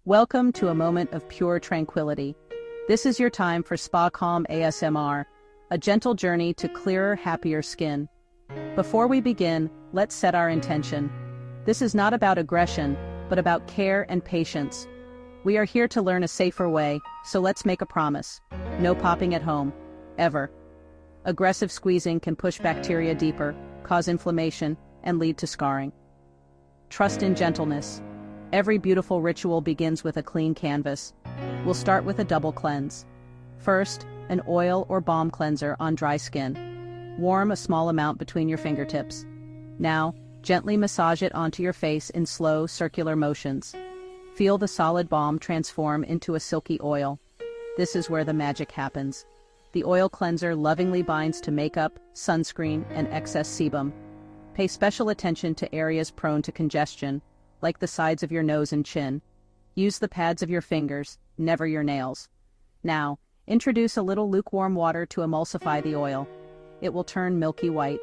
Welcome to a moment of pure tranquility. This is your time for Spa Calm ASMR, a gentle journey to clearer, happier skin. Before we begin, let's set our intention. This is not about aggression, but about care and patience. We are here to learn a safer way, so let's make a promise. No popping at home. Ever. Aggressive squeezing can push bacteria deeper, cause inflammation, and lead to scarring. Trust in gentleness. Every beautiful ritual begins with a clean canvas. We'll start with a double cleanse. First, an oil or balm cleanser on dry skin. Warm a small amount between your fingertips. Now, gently massage it onto your face in slow, circular motions. Feel the solid balm transform into a silky oil. This is where the magic happens. The oil cleanser lovingly binds to makeup, sunscreen, and excess sebum. Pay special attention to areas prone to congestion, like the sides of your nose and chin. Use the pads of your fingers, never your nails. Now, introduce a little lukewarm water to emulsify the oil. It will turn milky white.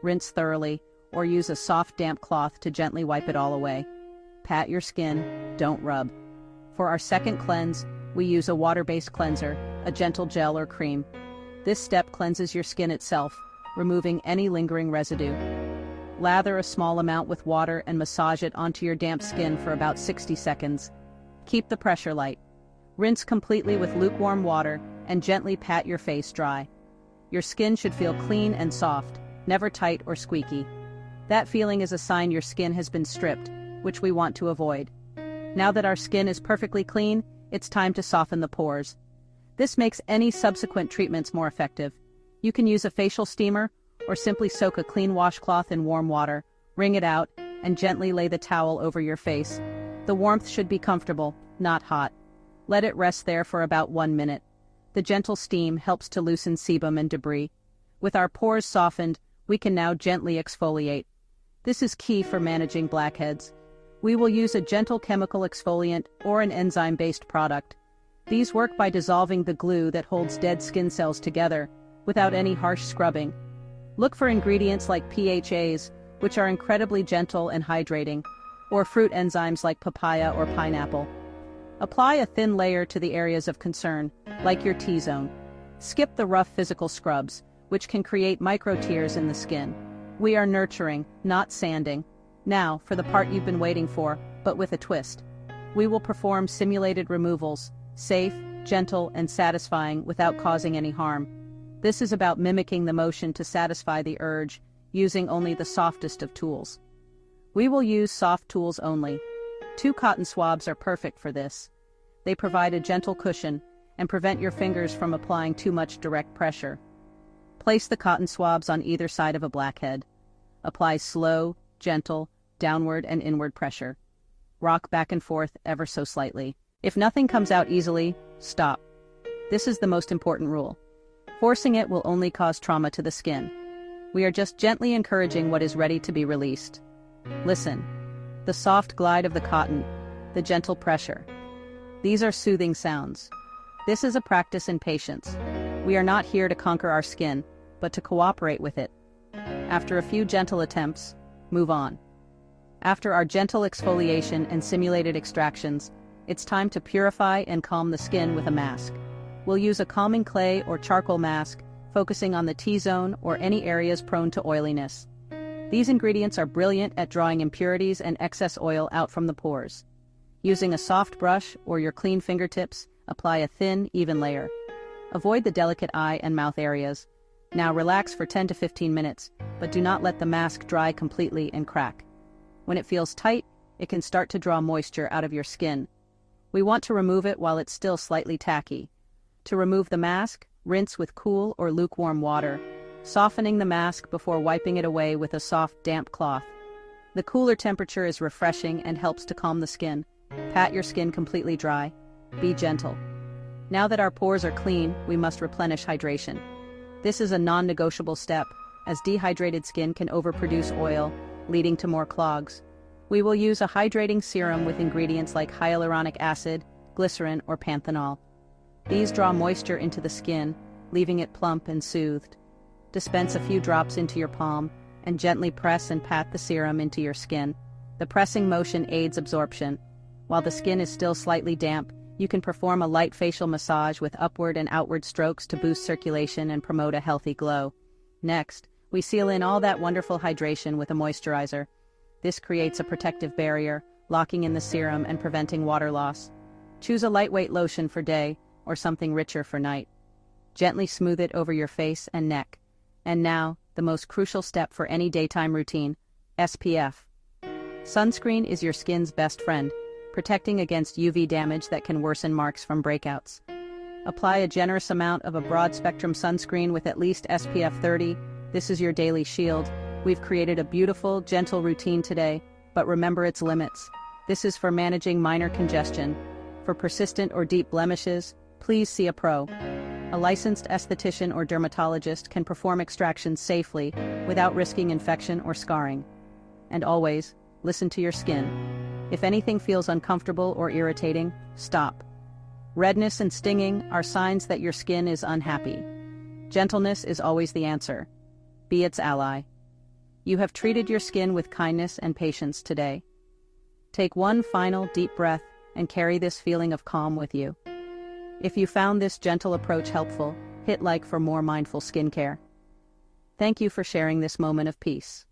Rinse thoroughly, or use a soft, damp cloth to gently wipe it all away. Pat your skin, don't rub. For our second cleanse, we use a water-based cleanser, a gentle gel or cream. This step cleanses your skin itself, removing any lingering residue. Lather a small amount with water and massage it onto your damp skin for about 60 seconds. Keep the pressure light. Rinse completely with lukewarm water and gently pat your face dry. Your skin should feel clean and soft, never tight or squeaky. That feeling is a sign your skin has been stripped, which we want to avoid. Now that our skin is perfectly clean, it's time to soften the pores. This makes any subsequent treatments more effective. You can use a facial steamer, or simply soak a clean washcloth in warm water, wring it out, and gently lay the towel over your face. The warmth should be comfortable, not hot. Let it rest there for about 1 minute. The gentle steam helps to loosen sebum and debris. With our pores softened, we can now gently exfoliate. This is key for managing blackheads. We will use a gentle chemical exfoliant or an enzyme-based product. These work by dissolving the glue that holds dead skin cells together, without any harsh scrubbing. Look for ingredients like PHAs, which are incredibly gentle and hydrating, or fruit enzymes like papaya or pineapple. Apply a thin layer to the areas of concern, like your T-zone. Skip the rough physical scrubs, which can create micro-tears in the skin. We are nurturing, not sanding. Now, for the part you've been waiting for, but with a twist. We will perform simulated removals, safe, gentle, and satisfying without causing any harm. This is about mimicking the motion to satisfy the urge, using only the softest of tools. We will use soft tools only. 2 cotton swabs are perfect for this. They provide a gentle cushion and prevent your fingers from applying too much direct pressure. Place the cotton swabs on either side of a blackhead. Apply slow, gentle, downward and inward pressure. Rock back and forth ever so slightly. If nothing comes out easily, stop. This is the most important rule. Forcing it will only cause trauma to the skin. We are just gently encouraging what is ready to be released. Listen. The soft glide of the cotton, the gentle pressure. These are soothing sounds. This is a practice in patience. We are not here to conquer our skin, but to cooperate with it. After a few gentle attempts, move on. After our gentle exfoliation and simulated extractions, it's time to purify and calm the skin with a mask. We'll use a calming clay or charcoal mask, focusing on the T-zone or any areas prone to oiliness. These ingredients are brilliant at drawing impurities and excess oil out from the pores. Using a soft brush or your clean fingertips, apply a thin, even layer. Avoid the delicate eye and mouth areas. Now relax for 10 to 15 minutes, but do not let the mask dry completely and crack. When it feels tight, it can start to draw moisture out of your skin. We want to remove it while it's still slightly tacky. To remove the mask, rinse with cool or lukewarm water, softening the mask before wiping it away with a soft, damp cloth. The cooler temperature is refreshing and helps to calm the skin. Pat your skin completely dry. Be gentle. Now that our pores are clean, we must replenish hydration. This is a non-negotiable step, as dehydrated skin can overproduce oil, leading to more clogs. We will use a hydrating serum with ingredients like hyaluronic acid, glycerin, or panthenol. These draw moisture into the skin, leaving it plump and soothed. Dispense a few drops into your palm, and gently press and pat the serum into your skin. The pressing motion aids absorption. While the skin is still slightly damp, you can perform a light facial massage with upward and outward strokes to boost circulation and promote a healthy glow. Next, we seal in all that wonderful hydration with a moisturizer. This creates a protective barrier, locking in the serum and preventing water loss. Choose a lightweight lotion for day, or something richer for night. Gently smooth it over your face and neck. And now, the most crucial step for any daytime routine: SPF. Sunscreen is your skin's best friend, protecting against UV damage that can worsen marks from breakouts. Apply a generous amount of a broad-spectrum sunscreen with at least SPF 30. This is your daily shield. We've created a beautiful, gentle routine today, but remember its limits. This is for managing minor congestion. For persistent or deep blemishes, please see a pro. A licensed esthetician or dermatologist can perform extractions safely without risking infection or scarring. And always, listen to your skin. If anything feels uncomfortable or irritating, stop. Redness and stinging are signs that your skin is unhappy. Gentleness is always the answer. Be its ally. You have treated your skin with kindness and patience today. Take one final deep breath and carry this feeling of calm with you. If you found this gentle approach helpful, hit like for more mindful skincare. Thank you for sharing this moment of peace.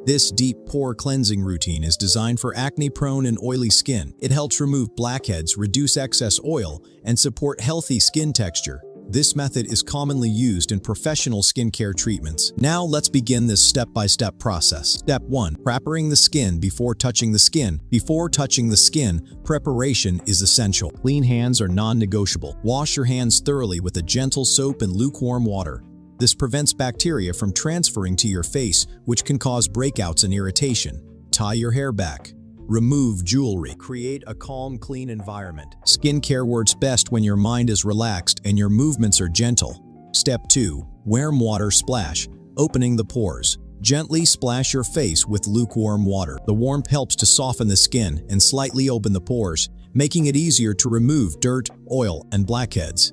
This deep pore cleansing routine is designed for acne-prone and oily skin. It helps remove blackheads, reduce excess oil, and support healthy skin texture. This method is commonly used in professional skincare treatments. Now let's begin this step-by-step process. Step 1. Preparing the skin before touching the skin. Before touching the skin, preparation is essential. Clean hands are non-negotiable. Wash your hands thoroughly with a gentle soap and lukewarm water. This prevents bacteria from transferring to your face, which can cause breakouts and irritation. Tie your hair back. Remove jewelry. Create a calm, clean environment. Skincare works best when your mind is relaxed and your movements are gentle. Step 2. Warm water splash. Opening the pores. Gently splash your face with lukewarm water. The warmth helps to soften the skin and slightly open the pores, making it easier to remove dirt, oil, and blackheads.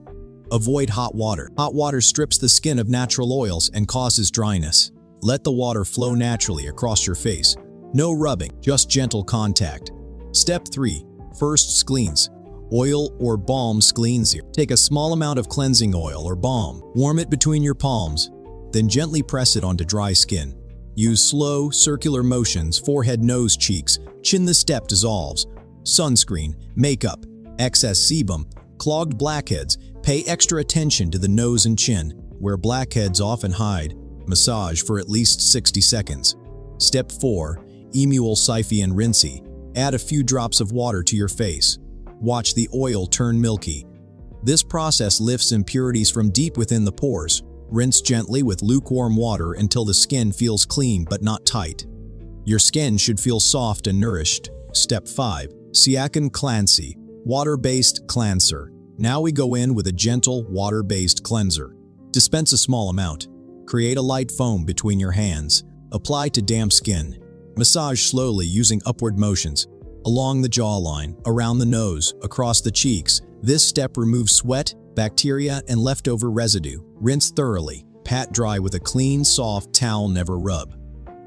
Avoid hot water. Hot water strips the skin of natural oils and causes dryness. Let the water flow naturally across your face. No rubbing, just gentle contact. Step 3. First cleanse. Oil or balm cleanser. Take a small amount of cleansing oil or balm. Warm it between your palms. Then gently press it onto dry skin. Use slow, circular motions, forehead, nose, cheeks. Chin. The step dissolves. Sunscreen, makeup, excess sebum, clogged blackheads. Pay extra attention to the nose and chin, where blackheads often hide. Massage for at least 60 seconds. Step 4. Emulsify and rinse. Add a few drops of water to your face. Watch the oil turn milky. This process lifts impurities from deep within the pores. Rinse gently with lukewarm water until the skin feels clean but not tight. Your skin should feel soft and nourished. Step 5. Siakon Cleanse. Water-based cleanser. Now we go in with a gentle, water-based cleanser. Dispense a small amount. Create a light foam between your hands. Apply to damp skin. Massage slowly using upward motions. Along the jawline, around the nose, across the cheeks. This step removes sweat, bacteria, and leftover residue. Rinse thoroughly. Pat dry with a clean, soft towel, never rub.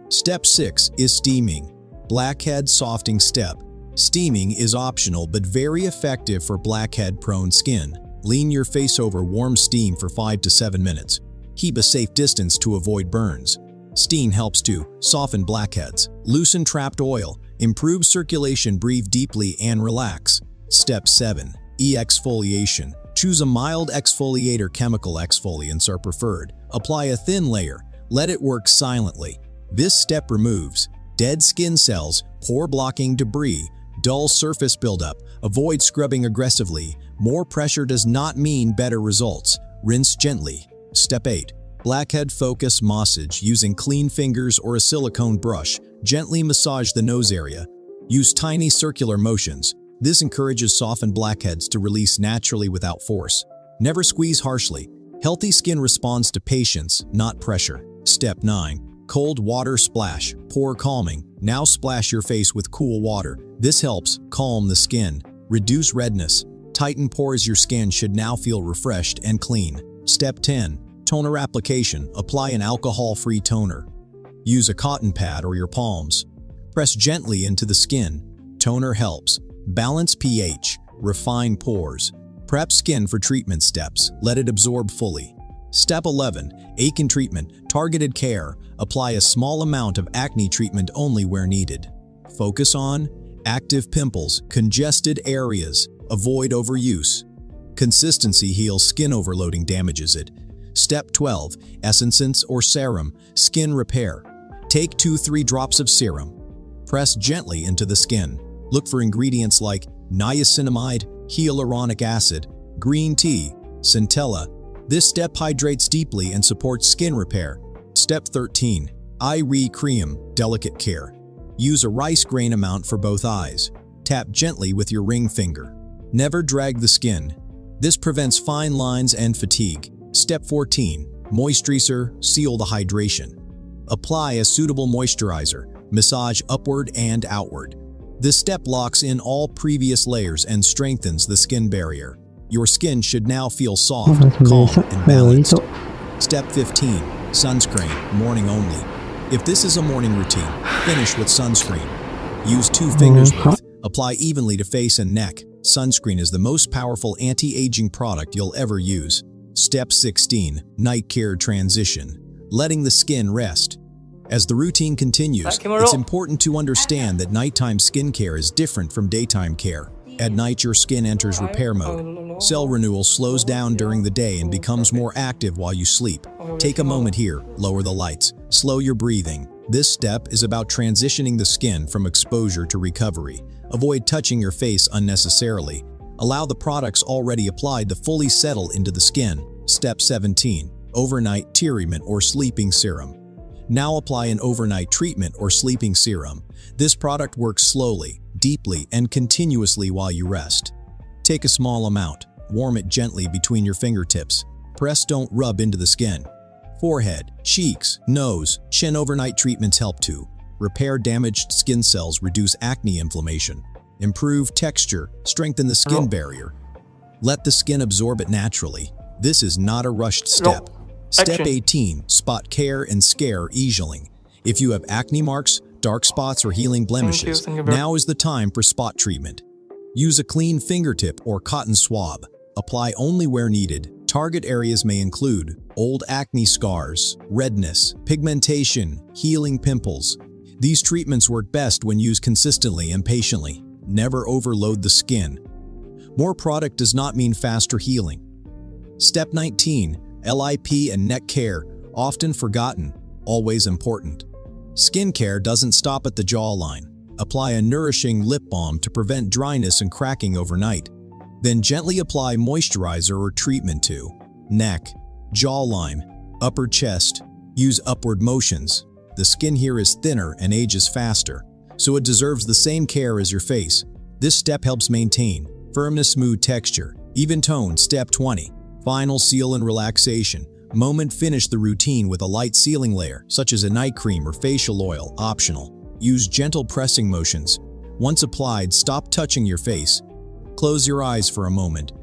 Step 6 is steaming. Blackhead softening step. Steaming is optional but very effective for blackhead-prone skin. Lean your face over warm steam for 5 to 7 minutes. Keep a safe distance to avoid burns. Steam helps to soften blackheads, loosen trapped oil, improve circulation, breathe deeply, and relax. Step 7. Exfoliation. Choose a mild exfoliator. Chemical exfoliants are preferred. Apply a thin layer. Let it work silently. This step removes dead skin cells, pore-blocking debris, dull surface buildup. Avoid scrubbing aggressively. More pressure does not mean better results. Rinse gently. Step 8. Blackhead focus massage. Using clean fingers or a silicone brush, gently massage the nose area. Use tiny circular motions. This encourages softened blackheads to release naturally without force. Never squeeze harshly. Healthy skin responds to patience, not pressure. Step 9. Cold water splash. Pore calming. Now splash your face with cool water. This helps calm the skin. Reduce redness. Tighten pores. Your skin should now feel refreshed and clean. Step 10. Toner application. Apply an alcohol-free toner. Use a cotton pad or your palms. Press gently into the skin. Toner helps balance pH, refine pores. Prep skin for treatment steps. Let it absorb fully. Step 11. Acne treatment. Targeted care. Apply a small amount of acne treatment only where needed. Focus on active pimples, congested areas. Avoid overuse. Consistency heals. Skin overloading damages it. Step 12. Essence or serum. Skin repair. Take 2-3 drops of serum. Press gently into the skin. Look for ingredients like niacinamide, hyaluronic acid, green tea, centella. This step hydrates deeply and supports skin repair. Step 13. Eye cream, delicate care. Use a rice grain amount for both eyes. Tap gently with your ring finger. Never drag the skin. This prevents fine lines and fatigue. Step 14. Moisturizer, seal the hydration. Apply a suitable moisturizer. Massage upward and outward. This step locks in all previous layers and strengthens the skin barrier. Your skin should now feel soft, calm, and balanced. Step 15. Sunscreen, morning only. If this is a morning routine, finish with sunscreen. Use 2 fingers worth. Apply evenly to face and neck. Sunscreen is the most powerful anti-aging product you'll ever use. Step 16. Night care transition. Letting the skin rest. As the routine continues, it's important to understand that nighttime skincare is different from daytime care. At night, your skin enters repair mode. Cell renewal slows down during the day and becomes more active while you sleep. Take a moment here, lower the lights, slow your breathing. This step is about transitioning the skin from exposure to recovery. Avoid touching your face unnecessarily. Allow the products already applied to fully settle into the skin. Step 17. Overnight treatment or sleeping serum. Now apply an overnight treatment or sleeping serum. This product works slowly, deeply, and continuously while you rest. Take a small amount. Warm it gently between your fingertips. Press, don't rub into the skin. Forehead, cheeks, nose, chin. Overnight treatments help to repair damaged skin cells, reduce acne inflammation, improve texture, strengthen the skin barrier. Let the skin absorb it naturally. This is not a rushed step. Step 18. Spot care and scare easing. If you have acne marks, dark spots, or healing blemishes, now is the time for spot treatment. Use a clean fingertip or cotton swab. Apply only where needed. Target areas may include old acne scars, redness, pigmentation, healing pimples. These treatments work best when used consistently and patiently. Never overload the skin. More product does not mean faster healing. Step 19. Lip and neck care, often forgotten, always important. Skincare doesn't stop at the jawline. Apply a nourishing lip balm to prevent dryness and cracking overnight. Then gently apply moisturizer or treatment to neck, jawline, upper chest. Use upward motions. The skin here is thinner and ages faster, so it deserves the same care as your face. This step helps maintain firmness, smooth texture, even tone. Step 20. Final seal and relaxation. Moment. Finish the routine with a light sealing layer, such as a night cream or facial oil, optional. Use gentle pressing motions. Once applied, stop touching your face. Close your eyes for a moment.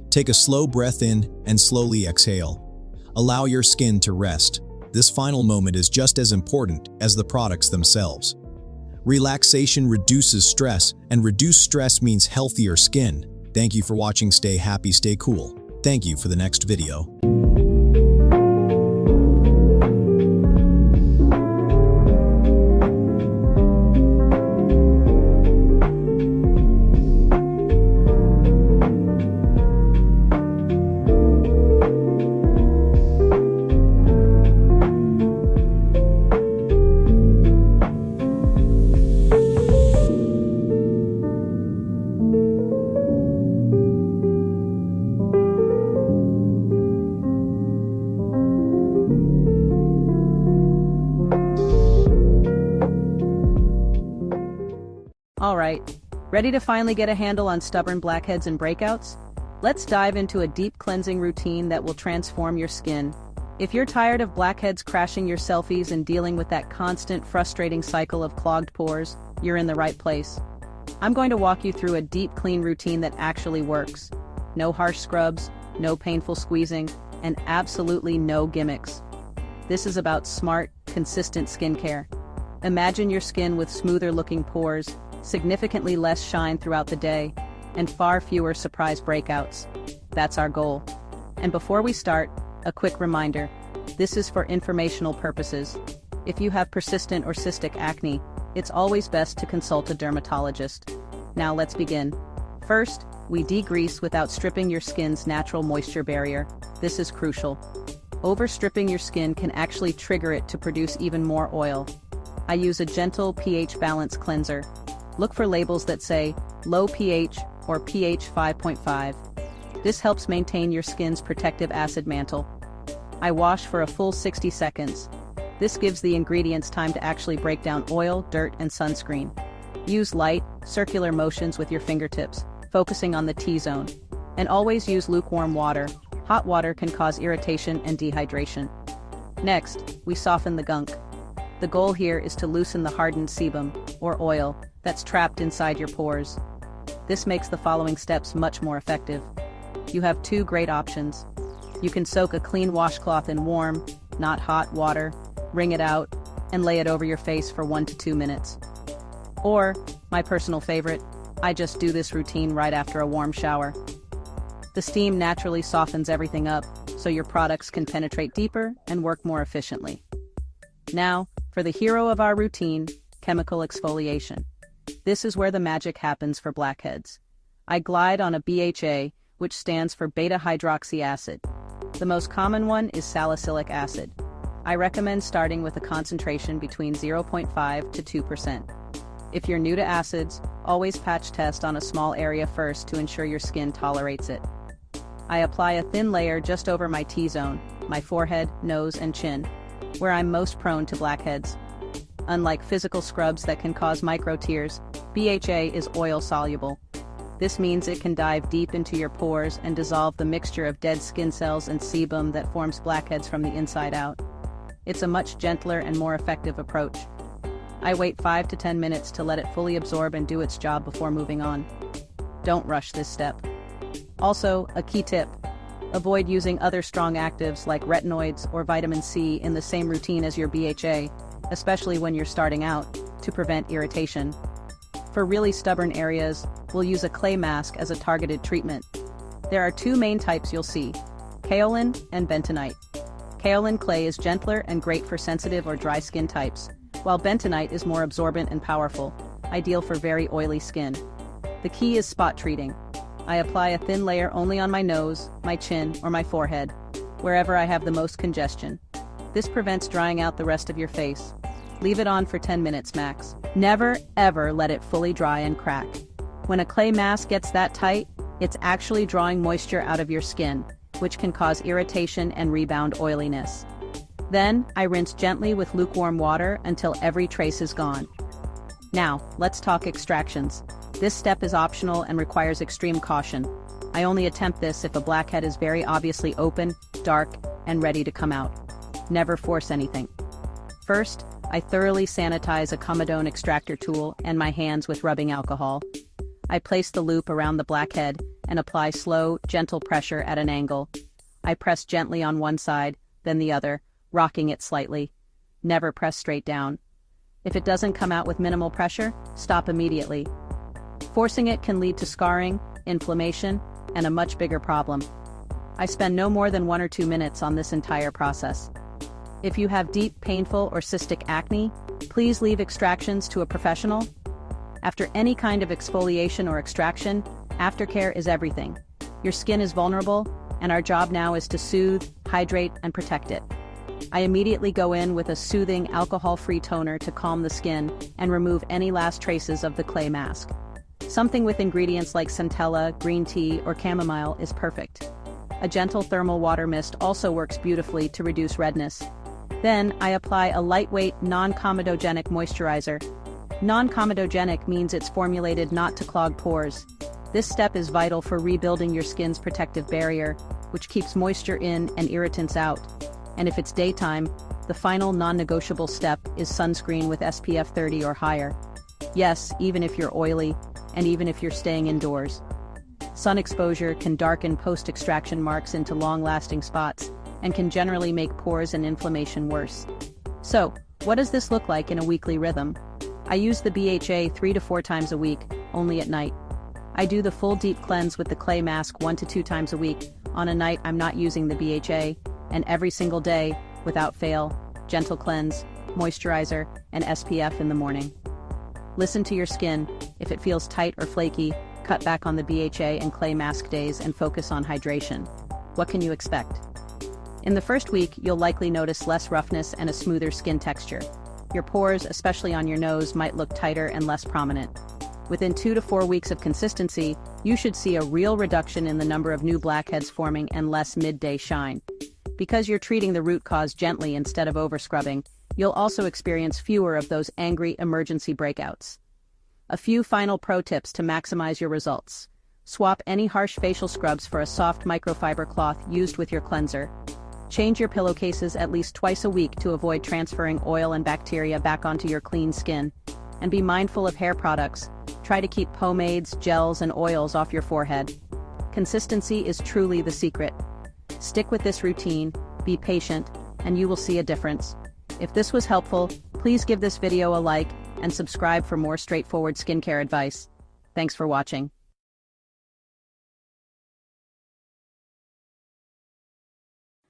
Take a slow breath in and slowly exhale. Allow your skin to rest. This final moment is just as important as the products themselves. Relaxation reduces stress, and reduced stress means healthier skin. Thank you for watching. Stay happy, stay cool. Thank you for the next video. right. Ready to finally get a handle on stubborn blackheads and breakouts? Let's dive into a deep cleansing routine that will transform your skin. If you're tired of blackheads crashing your selfies and dealing with that constant, frustrating cycle of clogged pores, you're in the right place. I'm going to walk you through a deep clean routine that actually works. No harsh scrubs, no painful squeezing, and absolutely no gimmicks. This is about smart, consistent skincare. Imagine your skin with smoother-looking pores, significantly less shine throughout the day, and far fewer surprise breakouts. That's our goal. And before we start, a quick reminder. This is for informational purposes. If you have persistent or cystic acne, it's always best to consult a dermatologist. Now let's begin. First, we degrease without stripping your skin's natural moisture barrier. This is crucial. Overstripping your skin can actually trigger it to produce even more oil. I use a gentle pH balance cleanser. Look for labels that say low pH or pH 5.5. This helps maintain your skin's protective acid mantle. I wash for a full 60 seconds. This gives the ingredients time to actually break down oil, dirt, and sunscreen. Use light, circular motions with your fingertips, focusing on the T-zone. And always use lukewarm water. Hot water can cause irritation and dehydration. Next, we soften the gunk. The goal here is to loosen the hardened sebum, or oil, that's trapped inside your pores. This makes the following steps much more effective. You have two great options. You can soak a clean washcloth in warm, not hot water, wring it out, and lay it over your face for 1 to 2 minutes. Or, my personal favorite, I just do this routine right after a warm shower. The steam naturally softens everything up, so your products can penetrate deeper and work more efficiently. Now, for the hero of our routine, chemical exfoliation. This is where the magic happens for blackheads. I glide on a BHA, which stands for beta-hydroxy acid. The most common one is salicylic acid. I recommend starting with a concentration between 0.5 to 2%. If you're new to acids, always patch test on a small area first to ensure your skin tolerates it. I apply a thin layer just over my T-zone, my forehead, nose, and chin, where I'm most prone to blackheads. Unlike physical scrubs that can cause micro tears, BHA is oil-soluble. This means it can dive deep into your pores and dissolve the mixture of dead skin cells and sebum that forms blackheads from the inside out. It's a much gentler and more effective approach. I wait 5 to 10 minutes to let it fully absorb and do its job before moving on. Don't rush this step. Also, a key tip. Avoid using other strong actives like retinoids or vitamin C in the same routine as your BHA, especially when you're starting out, to prevent irritation. For really stubborn areas, we'll use a clay mask as a targeted treatment. There are two main types you'll see: kaolin and bentonite. Kaolin clay is gentler and great for sensitive or dry skin types, while bentonite is more absorbent and powerful, ideal for very oily skin. The key is spot treating. I apply a thin layer only on my nose, my chin, or my forehead, wherever I have the most congestion. This prevents drying out the rest of your face. Leave it on for 10 minutes max. Never, ever let it fully dry and crack. When a clay mask gets that tight, it's actually drawing moisture out of your skin, which can cause irritation and rebound oiliness. Then, I rinse gently with lukewarm water until every trace is gone. Now, let's talk extractions. This step is optional and requires extreme caution. I only attempt this if a blackhead is very obviously open, dark, and ready to come out. Never force anything. First, I thoroughly sanitize a comedone extractor tool and my hands with rubbing alcohol. I place the loop around the blackhead and apply slow, gentle pressure at an angle. I press gently on one side, then the other, rocking it slightly. Never press straight down. If it doesn't come out with minimal pressure, stop immediately. Forcing it can lead to scarring, inflammation, and a much bigger problem. I spend no more than 1 or 2 minutes on this entire process. If you have deep, painful, or cystic acne, please leave extractions to a professional. After any kind of exfoliation or extraction, aftercare is everything. Your skin is vulnerable, and our job now is to soothe, hydrate, and protect it. I immediately go in with a soothing, alcohol-free toner to calm the skin and remove any last traces of the clay mask. Something with ingredients like centella, green tea, or chamomile is perfect. A gentle thermal water mist also works beautifully to reduce redness. Then, I apply a lightweight, non-comedogenic moisturizer. Non-comedogenic means it's formulated not to clog pores. This step is vital for rebuilding your skin's protective barrier, which keeps moisture in and irritants out. And if it's daytime, the final non-negotiable step is sunscreen with SPF 30 or higher. Yes, even if you're oily, and even if you're staying indoors. Sun exposure can darken post-extraction marks into long-lasting spots, and can generally make pores and inflammation worse. So, what does this look like in a weekly rhythm? I use the BHA 3 to 4 times a week, only at night. I do the full deep cleanse with the clay mask 1 to 2 times a week, on a night I'm not using the BHA, and every single day, without fail, gentle cleanse, moisturizer, and SPF in the morning. Listen to your skin. If it feels tight or flaky, cut back on the BHA and clay mask days and focus on hydration. What can you expect? In the first week, you'll likely notice less roughness and a smoother skin texture. Your pores, especially on your nose, might look tighter and less prominent. Within 2 to 4 weeks of consistency, you should see a real reduction in the number of new blackheads forming and less midday shine. Because you're treating the root cause gently instead of over-scrubbing, you'll also experience fewer of those angry emergency breakouts. A few final pro tips to maximize your results. Swap any harsh facial scrubs for a soft microfiber cloth used with your cleanser. Change your pillowcases at least twice a week to avoid transferring oil and bacteria back onto your clean skin. And be mindful of hair products. Try to keep pomades, gels, and oils off your forehead. Consistency is truly the secret. Stick with this routine, be patient, and you will see a difference. If this was helpful, please give this video a like and subscribe for more straightforward skincare advice. Thanks for watching.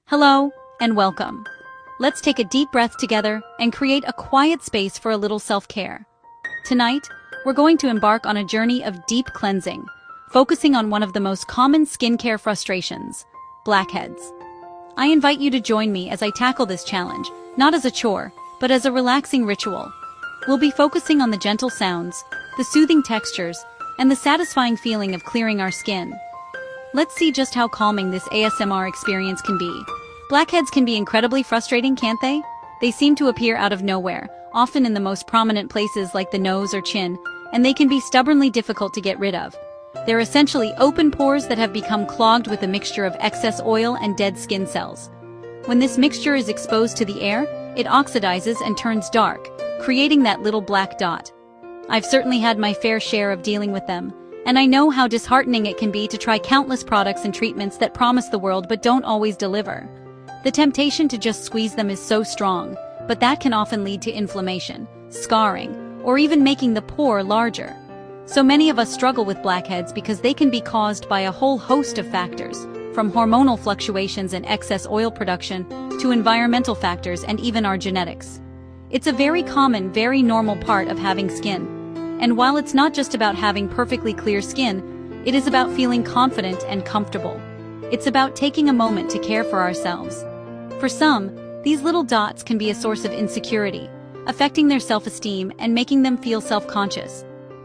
Hello, and welcome. Let's take a deep breath together and create a quiet space for a little self-care. Tonight, we're going to embark on a journey of deep cleansing, focusing on one of the most common skincare frustrations, blackheads. I invite you to join me as I tackle this challenge, not as a chore, but as a relaxing ritual. We'll be focusing on the gentle sounds, the soothing textures, and the satisfying feeling of clearing our skin. Let's see just how calming this ASMR experience can be. Blackheads can be incredibly frustrating, can't they? They seem to appear out of nowhere, often in the most prominent places like the nose or chin, and they can be stubbornly difficult to get rid of. They're essentially open pores that have become clogged with a mixture of excess oil and dead skin cells. When this mixture is exposed to the air, it oxidizes and turns dark, creating that little black dot. I've certainly had my fair share of dealing with them, and I know how disheartening it can be to try countless products and treatments that promise the world but don't always deliver. The temptation to just squeeze them is so strong, but that can often lead to inflammation, scarring, or even making the pore larger. So many of us struggle with blackheads because they can be caused by a whole host of factors, from hormonal fluctuations and excess oil production to environmental factors and even our genetics. It's a very common, very normal part of having skin. And while it's not just about having perfectly clear skin, it is about feeling confident and comfortable. It's about taking a moment to care for ourselves. For some, these little dots can be a source of insecurity, affecting their self-esteem and making them feel self-conscious.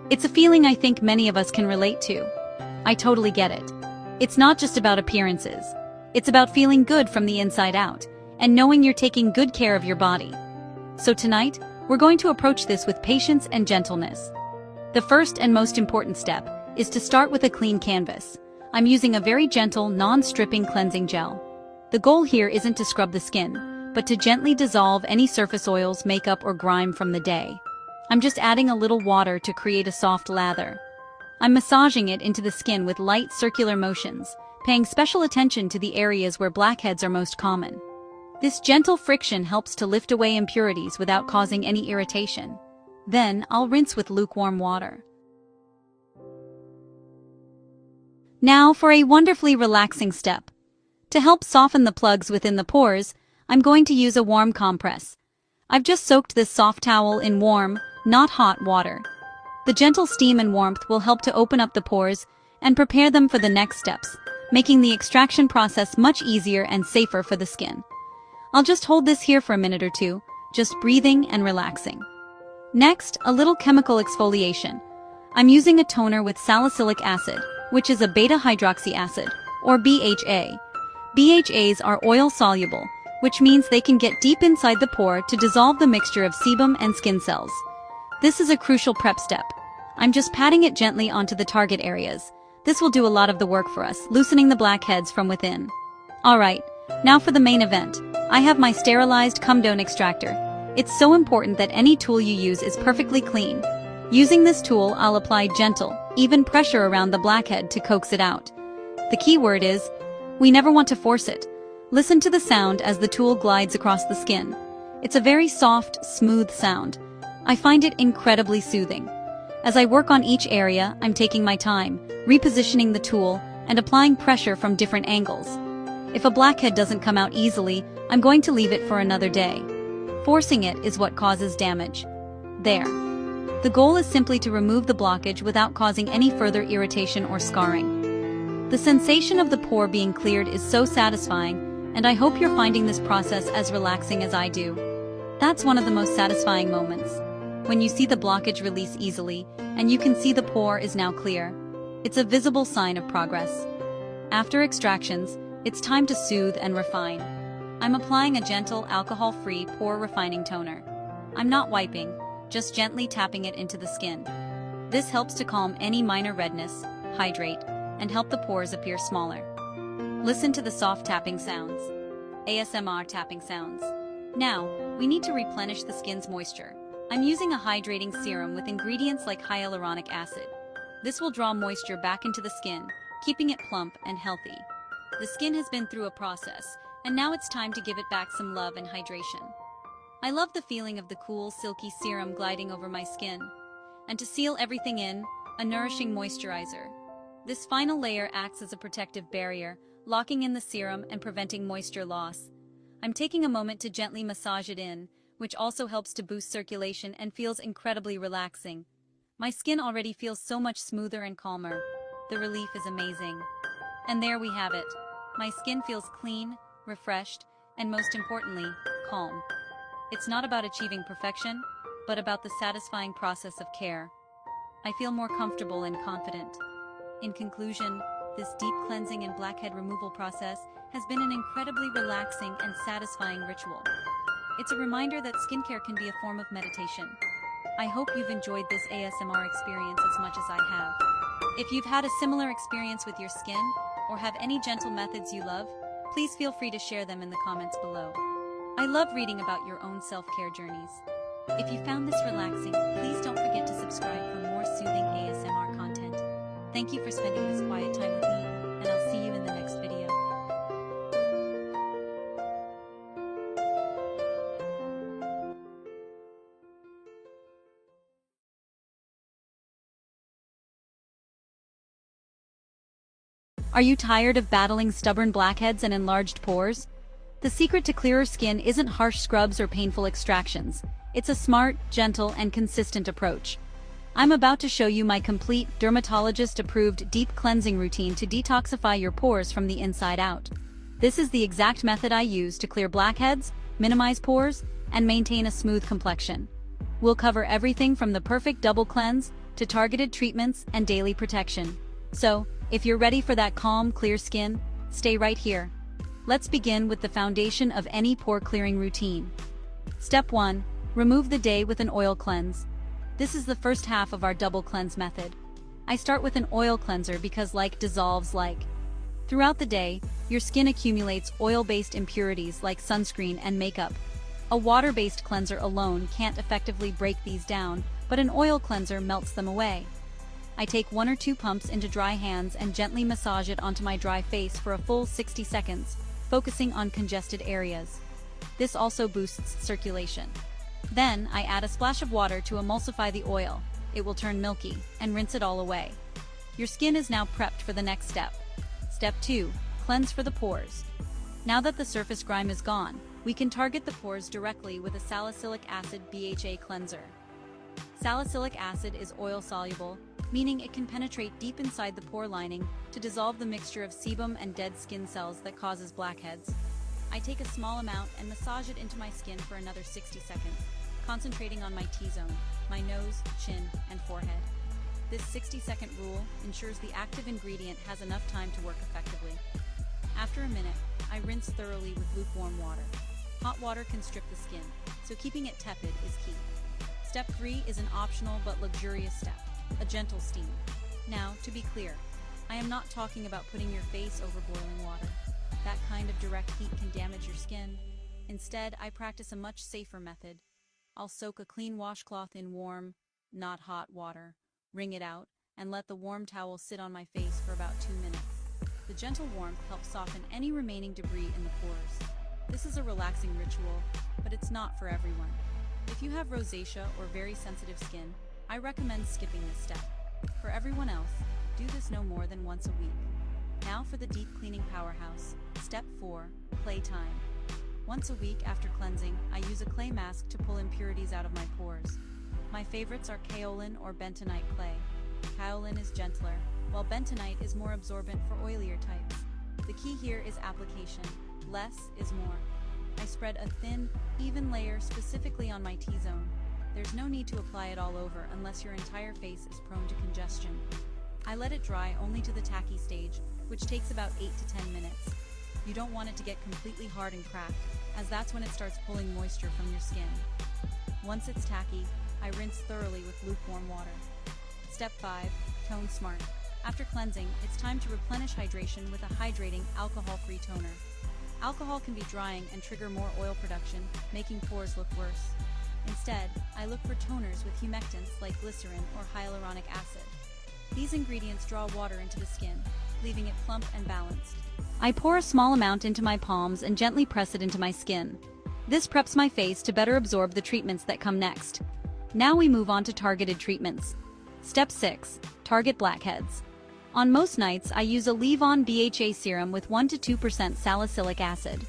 It's a feeling I think many of us can relate to. I totally get it. It's not just about appearances. It's about feeling good from the inside out, and knowing you're taking good care of your body. So tonight, we're going to approach this with patience and gentleness. The first and most important step is to start with a clean canvas. I'm using a very gentle, non-stripping cleansing gel. The goal here isn't to scrub the skin, but to gently dissolve any surface oils, makeup, or grime from the day. I'm just adding a little water to create a soft lather. I'm massaging it into the skin with light circular motions, paying special attention to the areas where blackheads are most common. This gentle friction helps to lift away impurities without causing any irritation. Then, I'll rinse with lukewarm water. Now for a wonderfully relaxing step. To help soften the plugs within the pores, I'm going to use a warm compress. I've just soaked this soft towel in warm, not hot water. The gentle steam and warmth will help to open up the pores and prepare them for the next steps, making the extraction process much easier and safer for the skin. I'll just hold this here for a minute or two, just breathing and relaxing. Next, a little chemical exfoliation. I'm using a toner with salicylic acid, which is a beta-hydroxy acid, or BHA. BHAs are oil-soluble, which means they can get deep inside the pore to dissolve the mixture of sebum and skin cells. This is a crucial prep step. I'm just patting it gently onto the target areas. This will do a lot of the work for us, loosening the blackheads from within. Alright, now for the main event. I have my sterilized Comedone extractor. It's so important that any tool you use is perfectly clean. Using this tool, I'll apply gentle, even pressure around the blackhead to coax it out. The key word is, we never want to force it. Listen to the sound as the tool glides across the skin. It's a very soft, smooth sound. I find it incredibly soothing. As I work on each area, I'm taking my time, repositioning the tool, and applying pressure from different angles. If a blackhead doesn't come out easily, I'm going to leave it for another day. Forcing it is what causes damage. There. The goal is simply to remove the blockage without causing any further irritation or scarring. The sensation of the pore being cleared is so satisfying, and I hope you're finding this process as relaxing as I do. That's one of the most satisfying moments. When you see the blockage release easily, and you can see the pore is now clear. It's a visible sign of progress. After extractions, it's time to soothe and refine. I'm applying a gentle, alcohol-free pore refining toner. I'm not wiping, just gently tapping it into the skin. This helps to calm any minor redness, hydrate, and help the pores appear smaller. Listen to the soft tapping sounds. ASMR tapping sounds. Now, we need to replenish the skin's moisture. I'm using a hydrating serum with ingredients like hyaluronic acid. This will draw moisture back into the skin, keeping it plump and healthy. The skin has been through a process, and now it's time to give it back some love and hydration. I love the feeling of the cool, silky serum gliding over my skin. And to seal everything in, a nourishing moisturizer. This final layer acts as a protective barrier, locking in the serum and preventing moisture loss. I'm taking a moment to gently massage it in, which also helps to boost circulation and feels incredibly relaxing. My skin already feels so much smoother and calmer. The relief is amazing. And there we have it. My skin feels clean, refreshed, and most importantly, calm. It's not about achieving perfection, but about the satisfying process of care. I feel more comfortable and confident. In conclusion, this deep cleansing and blackhead removal process has been an incredibly relaxing and satisfying ritual. It's a reminder that skincare can be a form of meditation. I hope you've enjoyed this ASMR experience as much as I have. If you've had a similar experience with your skin, or have any gentle methods you love, please feel free to share them in the comments below. I love reading about your own self-care journeys. If you found this relaxing, please don't forget to subscribe for more soothing ASMR content. Thank you for spending this quiet time with me, and I'll see you in the next video. Are you tired of battling stubborn blackheads and enlarged pores? The secret to clearer skin isn't harsh scrubs or painful extractions. It's a smart, gentle, and consistent approach. I'm about to show you my complete, dermatologist-approved deep cleansing routine to detoxify your pores from the inside out. This is the exact method I use to clear blackheads, minimize pores, and maintain a smooth complexion. We'll cover everything from the perfect double cleanse to targeted treatments and daily protection. So, if you're ready for that calm, clear skin, stay right here. Let's begin with the foundation of any pore-clearing routine. Step 1. Remove the day with an oil cleanse. This is the first half of our double cleanse method. I start with an oil cleanser because like dissolves like. Throughout the day, your skin accumulates oil-based impurities like sunscreen and makeup. A water-based cleanser alone can't effectively break these down, but an oil cleanser melts them away. I take 1 or 2 pumps into dry hands and gently massage it onto my dry face for a full 60 seconds, focusing on congested areas. This also boosts circulation. Then, I add a splash of water to emulsify the oil. It will turn milky, and rinse it all away. Your skin is now prepped for the next step. Step 2. Cleanse for the pores. Now that the surface grime is gone, we can target the pores directly with a salicylic acid BHA cleanser. Salicylic acid is oil-soluble, meaning it can penetrate deep inside the pore lining to dissolve the mixture of sebum and dead skin cells that causes blackheads. I take a small amount and massage it into my skin for another 60 seconds, concentrating on my T-zone, my nose, chin, and forehead. This 60-second rule ensures the active ingredient has enough time to work effectively. After a minute, I rinse thoroughly with lukewarm water. Hot water can strip the skin, so keeping it tepid is key. Step 3 is an optional but luxurious step, a gentle steam. Now, to be clear, I am not talking about putting your face over boiling water. That kind of direct heat can damage your skin. Instead, I practice a much safer method. I'll soak a clean washcloth in warm, not hot water, wring it out, and let the warm towel sit on my face for about 2 minutes. The gentle warmth helps soften any remaining debris in the pores. This is a relaxing ritual, but it's not for everyone. If you have rosacea or very sensitive skin, I recommend skipping this step. For everyone else, do this no more than once a week. Now for the deep cleaning powerhouse. Step 4, clay time. Once a week after cleansing, I use a clay mask to pull impurities out of my pores. My favorites are kaolin or bentonite clay. Kaolin is gentler, while bentonite is more absorbent for oilier types. The key here is application. Less is more. I spread a thin, even layer specifically on my T-zone. There's no need to apply it all over unless your entire face is prone to congestion. I let it dry only to the tacky stage, which takes about 8 to 10 minutes. You don't want it to get completely hard and cracked, as that's when it starts pulling moisture from your skin. Once it's tacky, I rinse thoroughly with lukewarm water. Step 5, tone smart. After cleansing, it's time to replenish hydration with a hydrating, alcohol-free toner. Alcohol can be drying and trigger more oil production, making pores look worse. Instead, I look for toners with humectants like glycerin or hyaluronic acid. These ingredients draw water into the skin, leaving it plump and balanced. I pour a small amount into my palms and gently press it into my skin. This preps my face to better absorb the treatments that come next. Now we move on to targeted treatments. Step 6, target blackheads. On most nights, I use a leave-on BHA serum with 1 to 2% salicylic acid.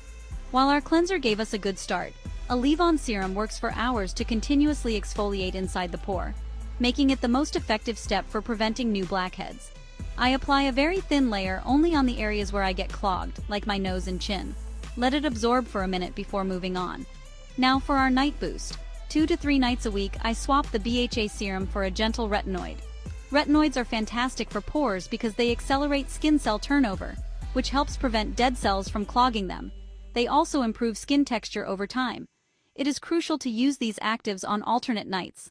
While our cleanser gave us a good start, a leave-on serum works for hours to continuously exfoliate inside the pore, making it the most effective step for preventing new blackheads. I apply a very thin layer only on the areas where I get clogged, like my nose and chin. Let it absorb for a minute before moving on. Now for our night boost. 2 to 3 nights a week, I swap the BHA serum for a gentle retinoid. Retinoids are fantastic for pores because they accelerate skin cell turnover, which helps prevent dead cells from clogging them. They also improve skin texture over time. It is crucial to use these actives on alternate nights.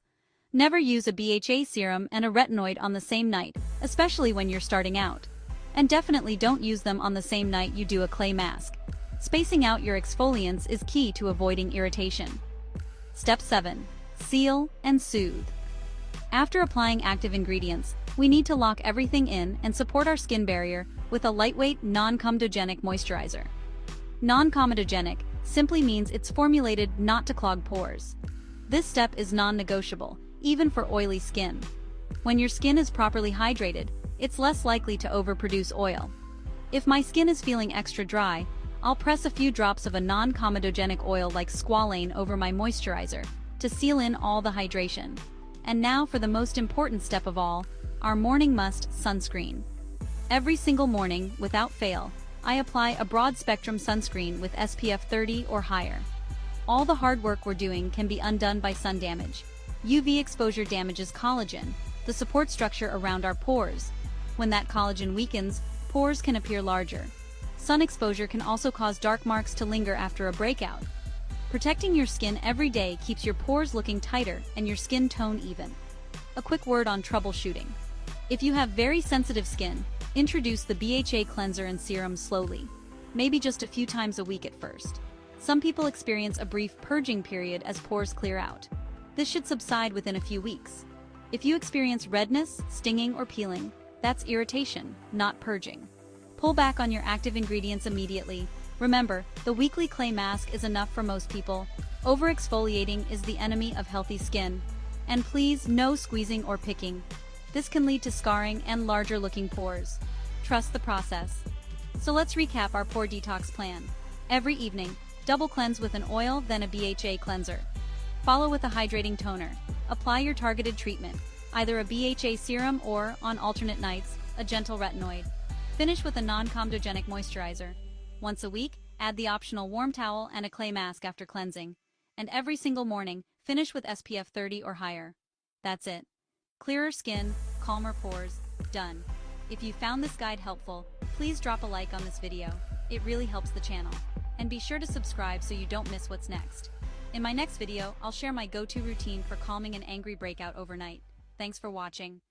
Never use a BHA serum and a retinoid on the same night, especially when you're starting out. And definitely don't use them on the same night you do a clay mask. Spacing out your exfoliants is key to avoiding irritation. Step 7. Seal and soothe. After applying active ingredients, we need to lock everything in and support our skin barrier with a lightweight, non-comedogenic moisturizer. Non-comedogenic simply means it's formulated not to clog pores. This step is non-negotiable, even for oily skin. When your skin is properly hydrated, it's less likely to overproduce oil. If my skin is feeling extra dry, I'll press a few drops of a non-comedogenic oil like squalane over my moisturizer to seal in all the hydration. And now for the most important step of all, our morning must, sunscreen. Every single morning, without fail, I apply a broad-spectrum sunscreen with SPF 30 or higher. All the hard work we're doing can be undone by sun damage. UV exposure damages collagen, the support structure around our pores. When that collagen weakens, pores can appear larger. Sun exposure can also cause dark marks to linger after a breakout. Protecting your skin every day keeps your pores looking tighter and your skin tone even. A quick word on troubleshooting. If you have very sensitive skin, introduce the BHA cleanser and serum slowly, maybe just a few times a week at first. Some people experience a brief purging period as pores clear out. This should subside within a few weeks. If you experience redness, stinging, or peeling, that's irritation, not purging. Pull back on your active ingredients immediately. Remember, the weekly clay mask is enough for most people. Over-exfoliating is the enemy of healthy skin. And please, no squeezing or picking. This can lead to scarring and larger-looking pores. Trust the process. So let's recap our pore detox plan. Every evening, double cleanse with an oil, then a BHA cleanser. Follow with a hydrating toner. Apply your targeted treatment, either a BHA serum or, on alternate nights, a gentle retinoid. Finish with a non-comedogenic moisturizer. Once a week, add the optional warm towel and a clay mask after cleansing. And every single morning, finish with SPF 30 or higher. That's it. Clearer skin, calmer pores, done. If you found this guide helpful, please drop a like on this video. It really helps the channel. And be sure to subscribe so you don't miss what's next. In my next video, I'll share my go-to routine for calming an angry breakout overnight. Thanks for watching.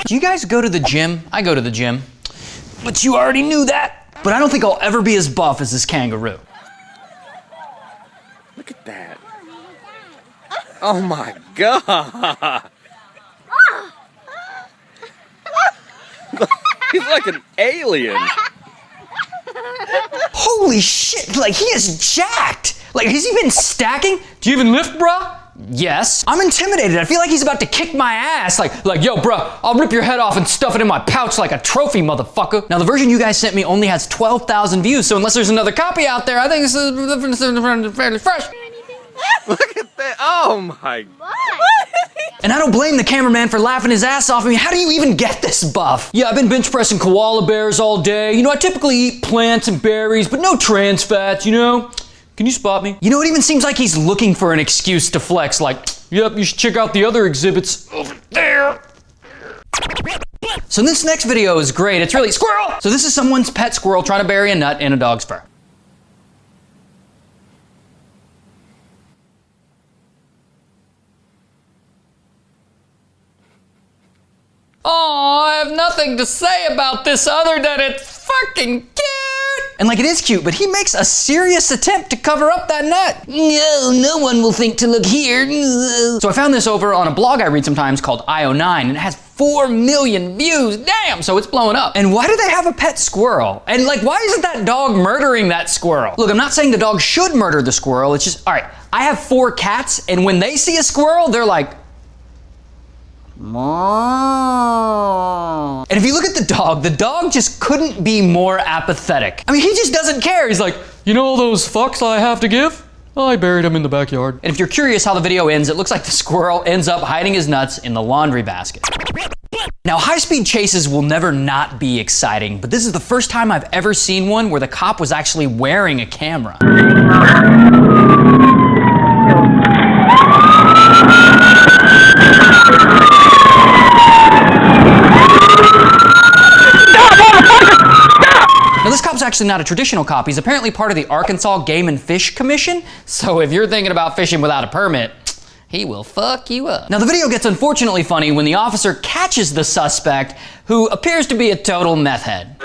Do you guys go to the gym? I go to the gym. But you already knew that. But I don't think I'll ever be as buff as this kangaroo. Look at that. Oh my God. He's like an alien. Holy shit, like he is jacked. Like, has he been stacking? Do you even lift, bruh? Yes. I'm intimidated. I feel like he's about to kick my ass. Like, yo, bruh, I'll rip your head off and stuff it in my pouch like a trophy, motherfucker. Now, the version you guys sent me only has 12,000 views, so unless there's another copy out there, I think this is fairly fresh. Look at that. Oh my. And I don't blame the cameraman for laughing his ass off. I mean, how do you even get this buff? Yeah, I've been bench pressing koala bears all day. You know, I typically eat plants and berries, but no trans fats, you know? Can you spot me? You know, it even seems like he's looking for an excuse to flex, like, yep, you should check out the other exhibits over there. So this next video is great. It's really squirrel. So this is someone's pet squirrel trying to bury a nut in a dog's fur. Oh, I have nothing to say about this other than it's fucking cute. And like, it is cute, but he makes a serious attempt to cover up that nut. No one will think to look here. So I found this over on a blog I read sometimes called IO9, and it has 4 million views. Damn, so it's blowing up. And why do they have a pet squirrel? And like, why isn't that dog murdering that squirrel? Look, I'm not saying the dog should murder the squirrel. It's just, all right, I have 4 cats, and when they see a squirrel, they're like, and if you look at the dog just couldn't be more apathetic. I mean, he just doesn't care. He's like, you know all those fucks I have to give? I buried them in the backyard. And if you're curious how the video ends, it looks like the squirrel ends up hiding his nuts in the laundry basket. Now, high-speed chases will never not be exciting, but this is the first time I've ever seen one where the cop was actually wearing a camera. Now, this cop's actually not a traditional cop. He's apparently part of the Arkansas Game and Fish Commission. So if you're thinking about fishing without a permit, he will fuck you up. Now, the video gets unfortunately funny when the officer catches the suspect, who appears to be a total meth head.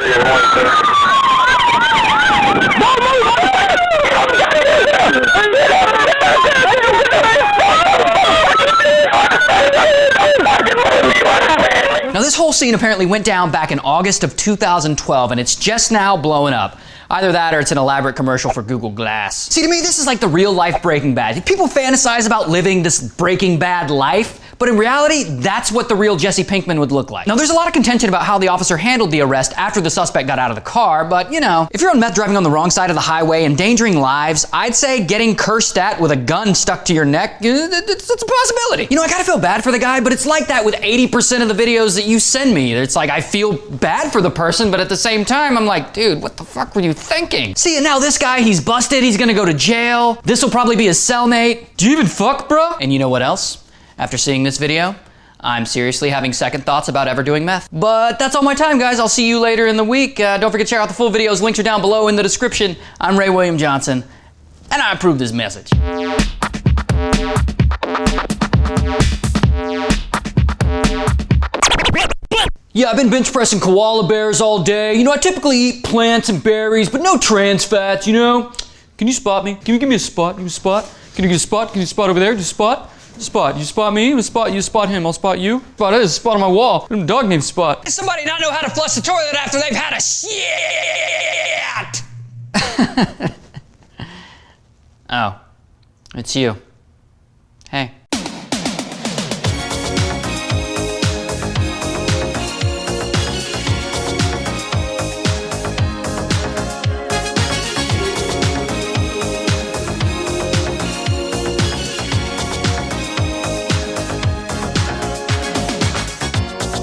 Now, this whole scene apparently went down back in August of 2012, and it's just now blowing up. Either that or it's an elaborate commercial for Google Glass. See, to me, this is like the real life Breaking Bad. People fantasize about living this Breaking Bad life, but in reality, that's what the real Jesse Pinkman would look like. Now, there's a lot of contention about how the officer handled the arrest after the suspect got out of the car, but you know, if you're on meth driving on the wrong side of the highway, endangering lives, I'd say getting cursed at with a gun stuck to your neck, it's a possibility. You know, I kind of feel bad for the guy, but it's like that with 80% of the videos that you send me. It's like, I feel bad for the person, but at the same time, I'm like, dude, what the fuck were you thinking? See, and now this guy, he's busted, he's gonna go to jail. This will probably be his cellmate. Do you even fuck, bro? And you know what else? After seeing this video, I'm seriously having second thoughts about ever doing meth. But that's all my time, guys. I'll see you later in the week. Don't forget to check out the full videos. Links are down below in the description. I'm Ray William Johnson, and I approve this message. Yeah, I've been bench pressing koala bears all day. You know, I typically eat plants and berries, but no trans fats, you know? Can you spot me? Can you give me a spot? Give me a spot? Can you get a spot? Can you spot over there? Just spot? Spot. You spot me, you spot him, I'll spot you. Spot, there's a spot on my wall. There's a dog named Spot. Does somebody not know how to flush the toilet after they've had a shit? Oh, it's you. Hey.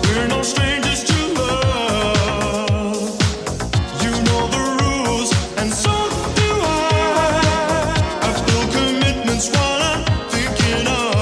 We're no strangers to love. You know the rules, and so do I. I feel commitment's what I'm thinking of.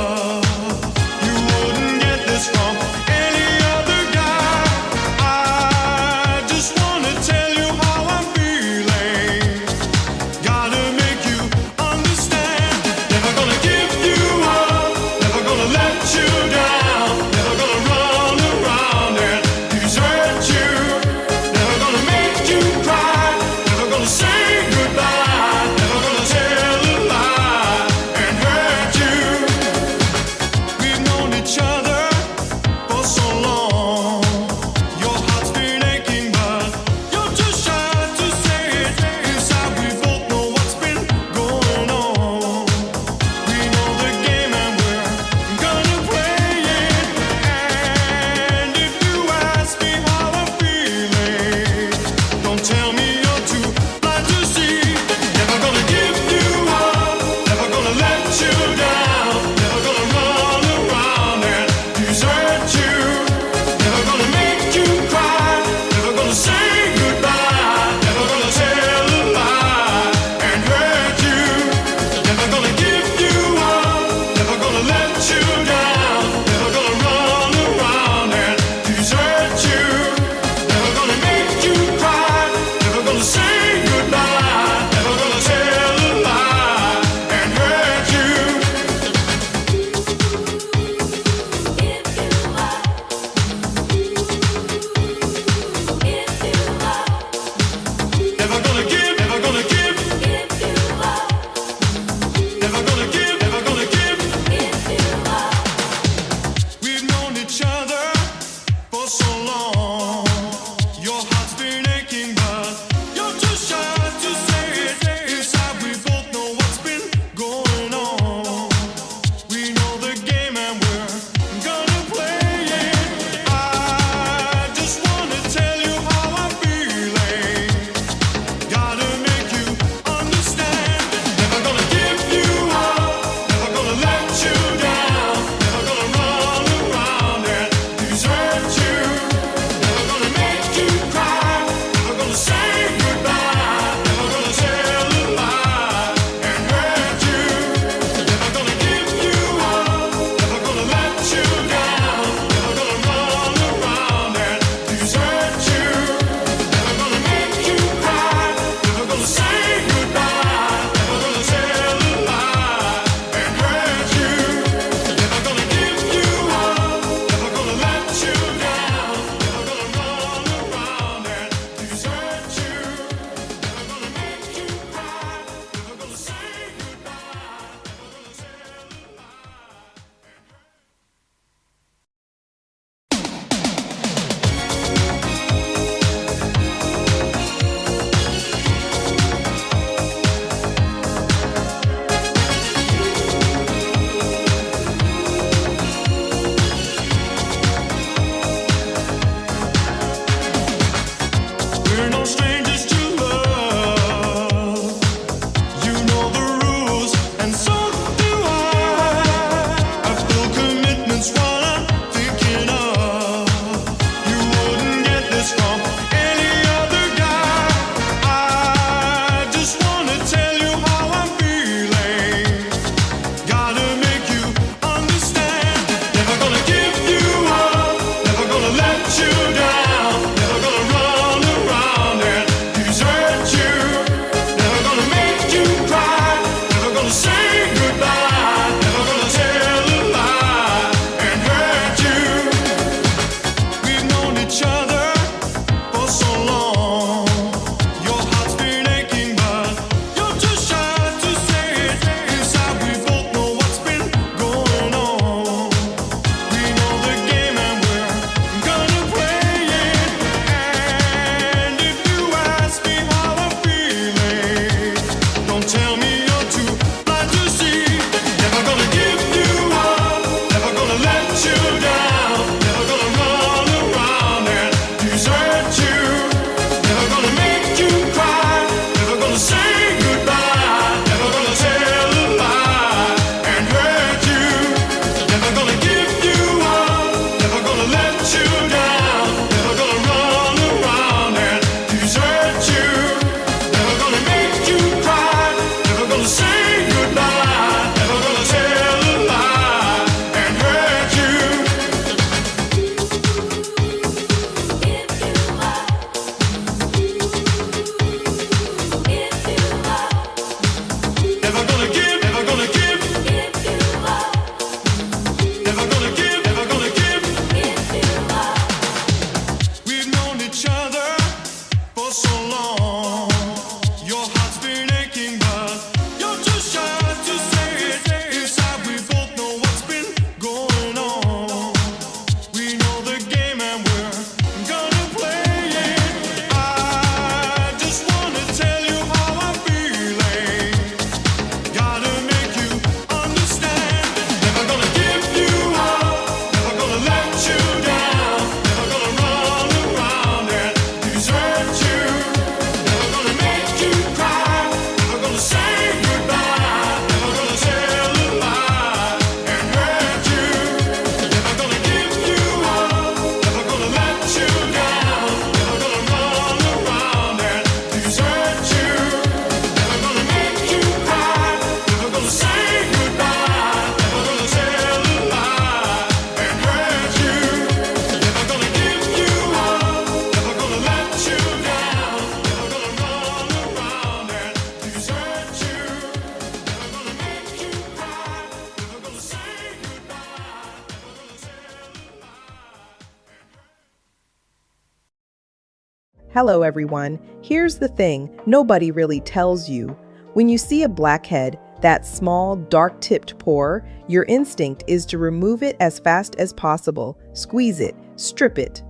Hello everyone. Here's the thing nobody really tells you. When you see a blackhead, that small, dark-tipped pore, your instinct is to remove it as fast as possible. Squeeze it, strip it,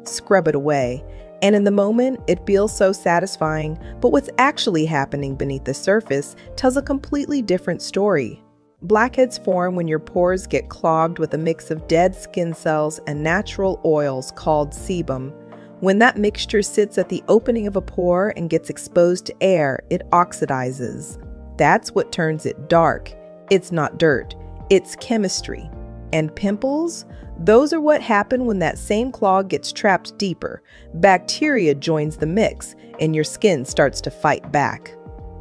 scrub it away. And in the moment, it feels so satisfying, but what's actually happening beneath the surface tells a completely different story. Blackheads form when your pores get clogged with a mix of dead skin cells and natural oils called sebum. When that mixture sits at the opening of a pore and gets exposed to air, it oxidizes. That's what turns it dark. It's not dirt, it's chemistry. And pimples? Those are what happen when that same clog gets trapped deeper. Bacteria joins the mix, and your skin starts to fight back.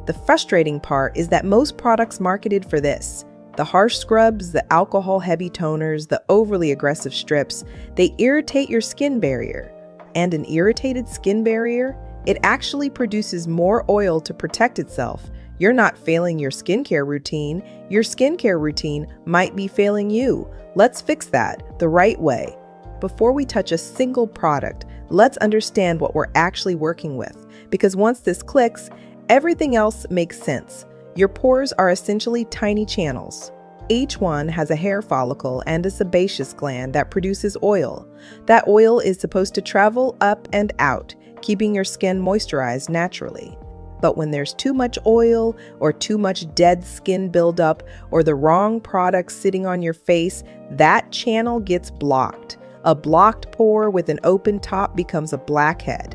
The frustrating part is that most products marketed for this, the harsh scrubs, the alcohol-heavy toners, the overly aggressive strips, they irritate your skin barrier. And an irritated skin barrier, it actually produces more oil to protect itself. You're not failing your skincare routine. Your skincare routine might be failing you. Let's fix that the right way. Before we touch a single product, let's understand what we're actually working with. Because once this clicks, everything else makes sense. Your pores are essentially tiny channels. Each one has a hair follicle and a sebaceous gland that produces oil. That oil is supposed to travel up and out, keeping your skin moisturized naturally. But when there's too much oil or too much dead skin buildup or the wrong product sitting on your face, that channel gets blocked. A blocked pore with an open top becomes a blackhead.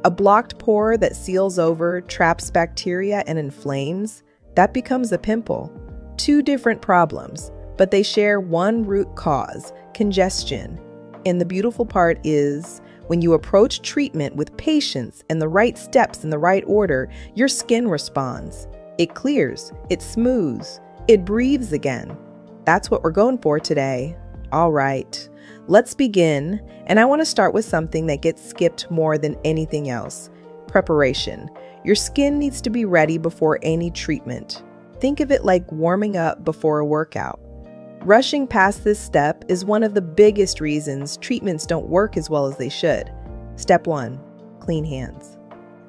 A blocked pore that seals over, traps bacteria, and inflames, that becomes a pimple. Two different problems, but they share one root cause, congestion. And the beautiful part is, when you approach treatment with patience and the right steps in the right order, your skin responds. It clears, it smooths, it breathes again. That's what we're going for today. All right, let's begin. And I want to start with something that gets skipped more than anything else: preparation. Your skin needs to be ready before any treatment. Think of it like warming up before a workout. Rushing past this step is one of the biggest reasons treatments don't work as well as they should. Step 1. Clean hands.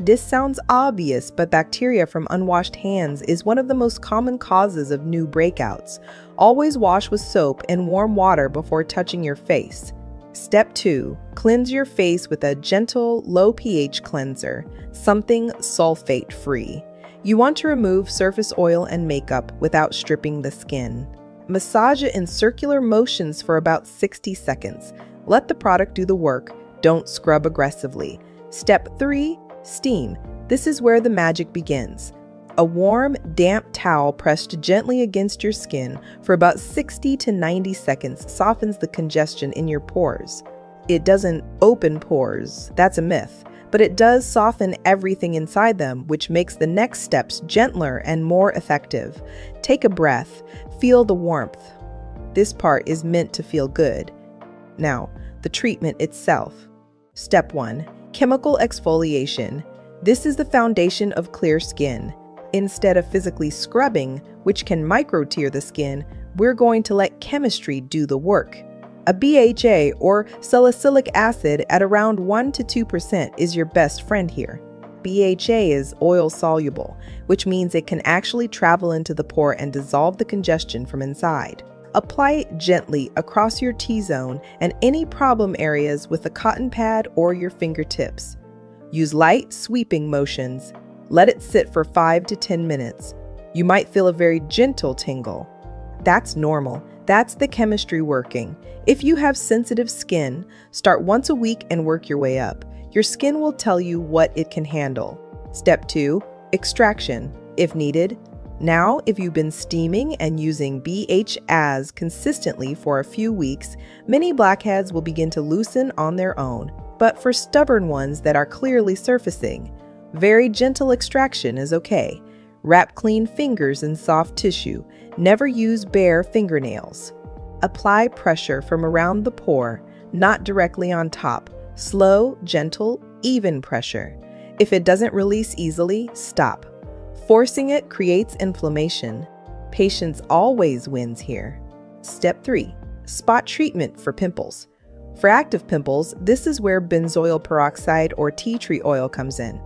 This sounds obvious, but bacteria from unwashed hands is one of the most common causes of new breakouts. Always wash with soap and warm water before touching your face. Step 2. Cleanse your face with a gentle, low pH cleanser, something sulfate-free. You want to remove surface oil and makeup without stripping the skin. Massage it in circular motions for about 60 seconds. Let the product do the work. Don't scrub aggressively. Step 3. Steam. This is where the magic begins. A warm, damp towel pressed gently against your skin for about 60 to 90 seconds softens the congestion in your pores. It doesn't open pores, that's a myth, but it does soften everything inside them, which makes the next steps gentler and more effective. Take a breath, feel the warmth. This part is meant to feel good. Now, the treatment itself. Step 1. Chemical exfoliation. This is the foundation of clear skin. Instead of physically scrubbing, which can micro-tear the skin, we're going to let chemistry do the work. A BHA or salicylic acid at around 1 to 2% is your best friend here. BHA is oil soluble, which means it can actually travel into the pore and dissolve the congestion from inside. Apply it gently across your T-zone and any problem areas with a cotton pad or your fingertips. Use light sweeping motions. Let it sit for 5 to 10 minutes. You might feel a very gentle tingle. That's normal. That's the chemistry working. If you have sensitive skin, start once a week and work your way up. Your skin will tell you what it can handle. Step 2. Extraction, if needed. Now, if you've been steaming and using BHAs consistently for a few weeks, many blackheads will begin to loosen on their own. But for stubborn ones that are clearly surfacing, very gentle extraction is okay. Wrap clean fingers in soft tissue. Never use bare fingernails. Apply pressure from around the pore, not directly on top. Slow, gentle, even pressure. If it doesn't release easily, stop. Forcing it creates inflammation. Patience always wins here. Step 3. Spot treatment for pimples. For active pimples, this is where benzoyl peroxide or tea tree oil comes in.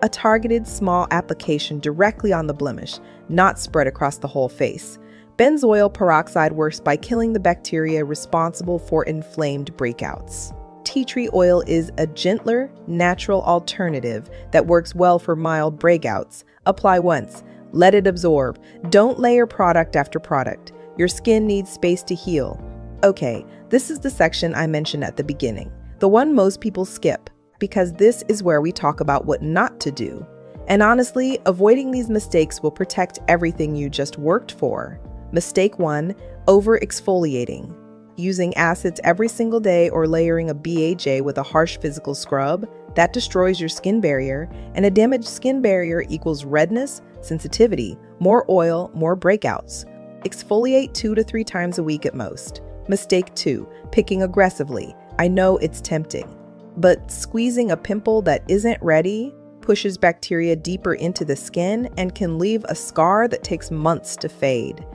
A targeted small application directly on the blemish, not spread across the whole face. Benzoyl peroxide works by killing the bacteria responsible for inflamed breakouts. Tea tree oil is a gentler, natural alternative that works well for mild breakouts. Apply once. Let it absorb. Don't layer product after product. Your skin needs space to heal. Okay, this is the section I mentioned at the beginning, the one most people skip, because this is where we talk about what not to do. And honestly, avoiding these mistakes will protect everything you just worked for. Mistake 1, over-exfoliating. Using acids every single day or layering a BHA with a harsh physical scrub, that destroys your skin barrier, and a damaged skin barrier equals redness, sensitivity, more oil, more breakouts. Exfoliate 2 to 3 times a week at most. Mistake 2, picking aggressively. I know it's tempting, but squeezing a pimple that isn't ready pushes bacteria deeper into the skin and can leave a scar that takes months to fade.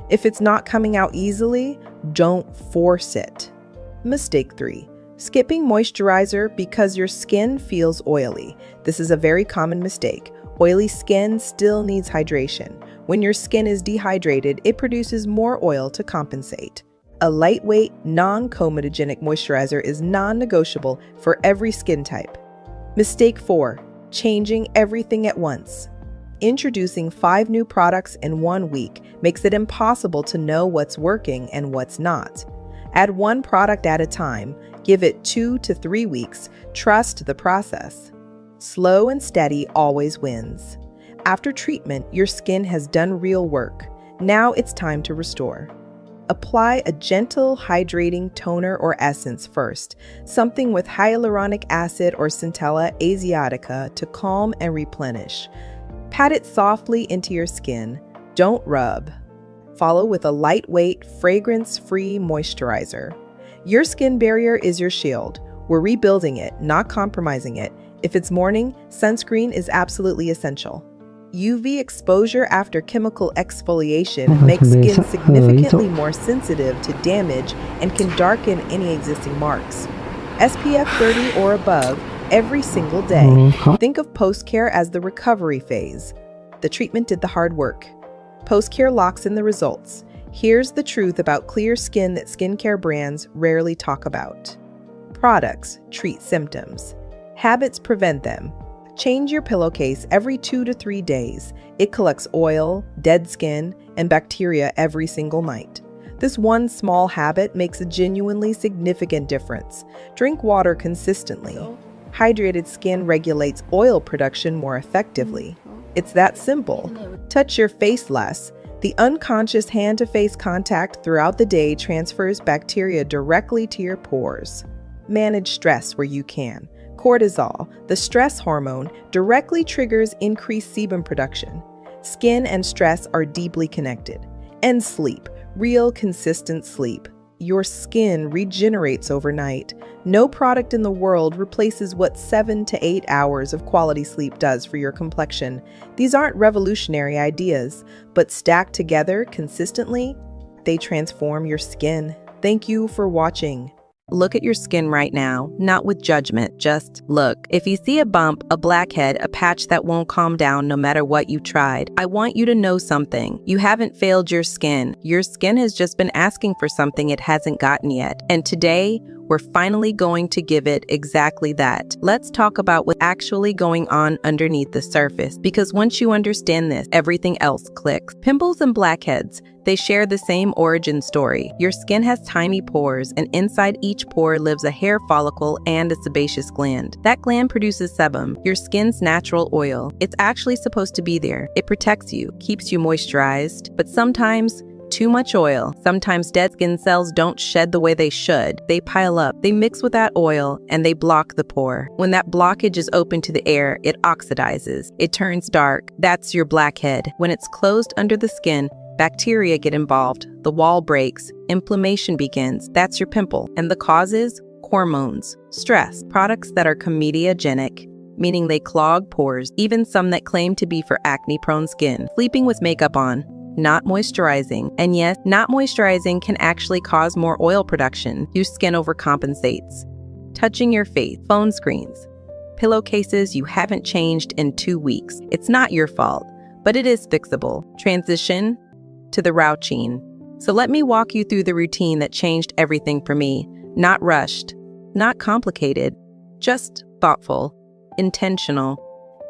If it's not coming out easily, don't force it. Mistake 3, skipping moisturizer because your skin feels oily. This is a very common mistake. Oily skin still needs hydration. When your skin is dehydrated, it produces more oil to compensate. A lightweight, non-comedogenic moisturizer is non-negotiable for every skin type. Mistake 4, changing everything at once. Introducing 5 new products in 1 week makes it impossible to know what's working and what's not. Add 1 product at a time, give it 2 to 3 weeks, trust the process. Slow and steady always wins. After treatment, your skin has done real work. Now it's time to restore. Apply a gentle, hydrating toner or essence first, something with hyaluronic acid or Centella asiatica to calm and replenish. Pat it softly into your skin. Don't rub. Follow with a lightweight, fragrance-free moisturizer. Your skin barrier is your shield. We're rebuilding it, not compromising it. If it's morning, sunscreen is absolutely essential. UV exposure after chemical exfoliation makes skin significantly more sensitive to damage and can darken any existing marks. SPF 30 or above every single day. Think of post-care as the recovery phase. The treatment did the hard work. Post-care locks in the results. Here's the truth about clear skin that skincare brands rarely talk about. Products treat symptoms. Habits prevent them. Change your pillowcase every 2 to 3 days. It collects oil, dead skin, and bacteria every single night. This one small habit makes a genuinely significant difference. Drink water consistently. Hydrated skin regulates oil production more effectively. It's that simple. Touch your face less. The unconscious hand-to-face contact throughout the day transfers bacteria directly to your pores. Manage stress where you can. Cortisol, the stress hormone, directly triggers increased sebum production. Skin and stress are deeply connected. And sleep, real consistent sleep. Your skin regenerates overnight. No product in the world replaces what 7 to 8 hours of quality sleep does for your complexion. These aren't revolutionary ideas, but stacked together consistently, they transform your skin. Thank you for watching. Look at your skin right now, not with judgment, just look. If you see a bump, a blackhead, a patch that won't calm down no matter what you tried, I want you to know something. You haven't failed your skin. Your skin has just been asking for something it hasn't gotten yet. And today, we're finally going to give it exactly that. Let's talk about what's actually going on underneath the surface, because once you understand this, everything else clicks. Pimples and blackheads, they share the same origin story. Your skin has tiny pores, and inside each pore lives a hair follicle and a sebaceous gland. That gland produces sebum, your skin's natural oil. It's actually supposed to be there. It protects you, keeps you moisturized, but sometimes too much oil. Sometimes dead skin cells don't shed the way they should. They pile up, they mix with that oil, and they block the pore. When that blockage is open to the air, it oxidizes. It turns dark. That's your blackhead. When it's closed under the skin, bacteria get involved. The wall breaks. Inflammation begins. That's your pimple. And the causes? Hormones, stress, products that are comedogenic, meaning they clog pores, even some that claim to be for acne-prone skin. Sleeping with makeup on. not moisturizing. And yes, not moisturizing can actually cause more oil production. Your skin overcompensates. Touching your face, phone screens, pillowcases you haven't changed in 2 weeks. It's not your fault, but it is fixable. Transition to the routine. So let me walk you through the routine that changed everything for me. Not rushed, not complicated, just thoughtful, intentional.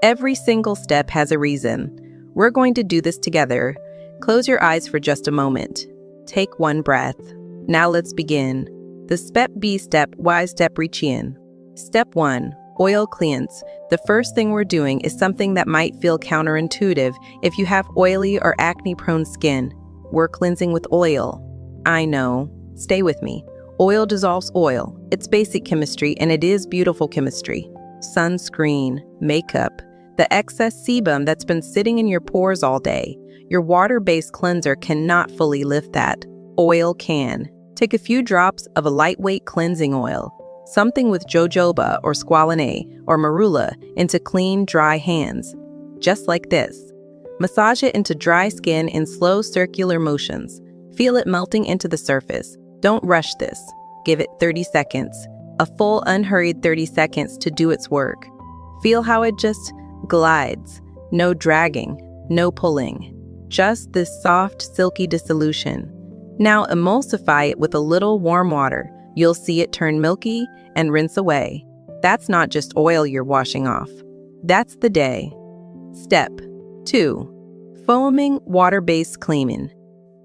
Every single step has a reason. We're going to do this together. Close your eyes for just a moment. Take one breath. Now let's begin. The step B step, Y step routine. Step 1. Oil cleanse. The first thing we're doing is something that might feel counterintuitive if you have oily or acne-prone skin. We're cleansing with oil. I know. Stay with me. Oil dissolves oil. It's basic chemistry, and it is beautiful chemistry. Sunscreen, makeup, the excess sebum that's been sitting in your pores all day. Your water-based cleanser cannot fully lift that. Oil can. Take a few drops of a lightweight cleansing oil, something with jojoba or squalane or marula, into clean, dry hands. Just like this. Massage it into dry skin in slow circular motions. Feel it melting into the surface. Don't rush this. Give it 30 seconds. A full, unhurried 30 seconds to do its work. Feel how it just glides. No dragging, no pulling. Just this soft, silky dissolution. Now emulsify it with a little warm water. You'll see it turn milky and rinse away. That's not just oil you're washing off. That's the day. Step 2. Foaming water-based cleaning.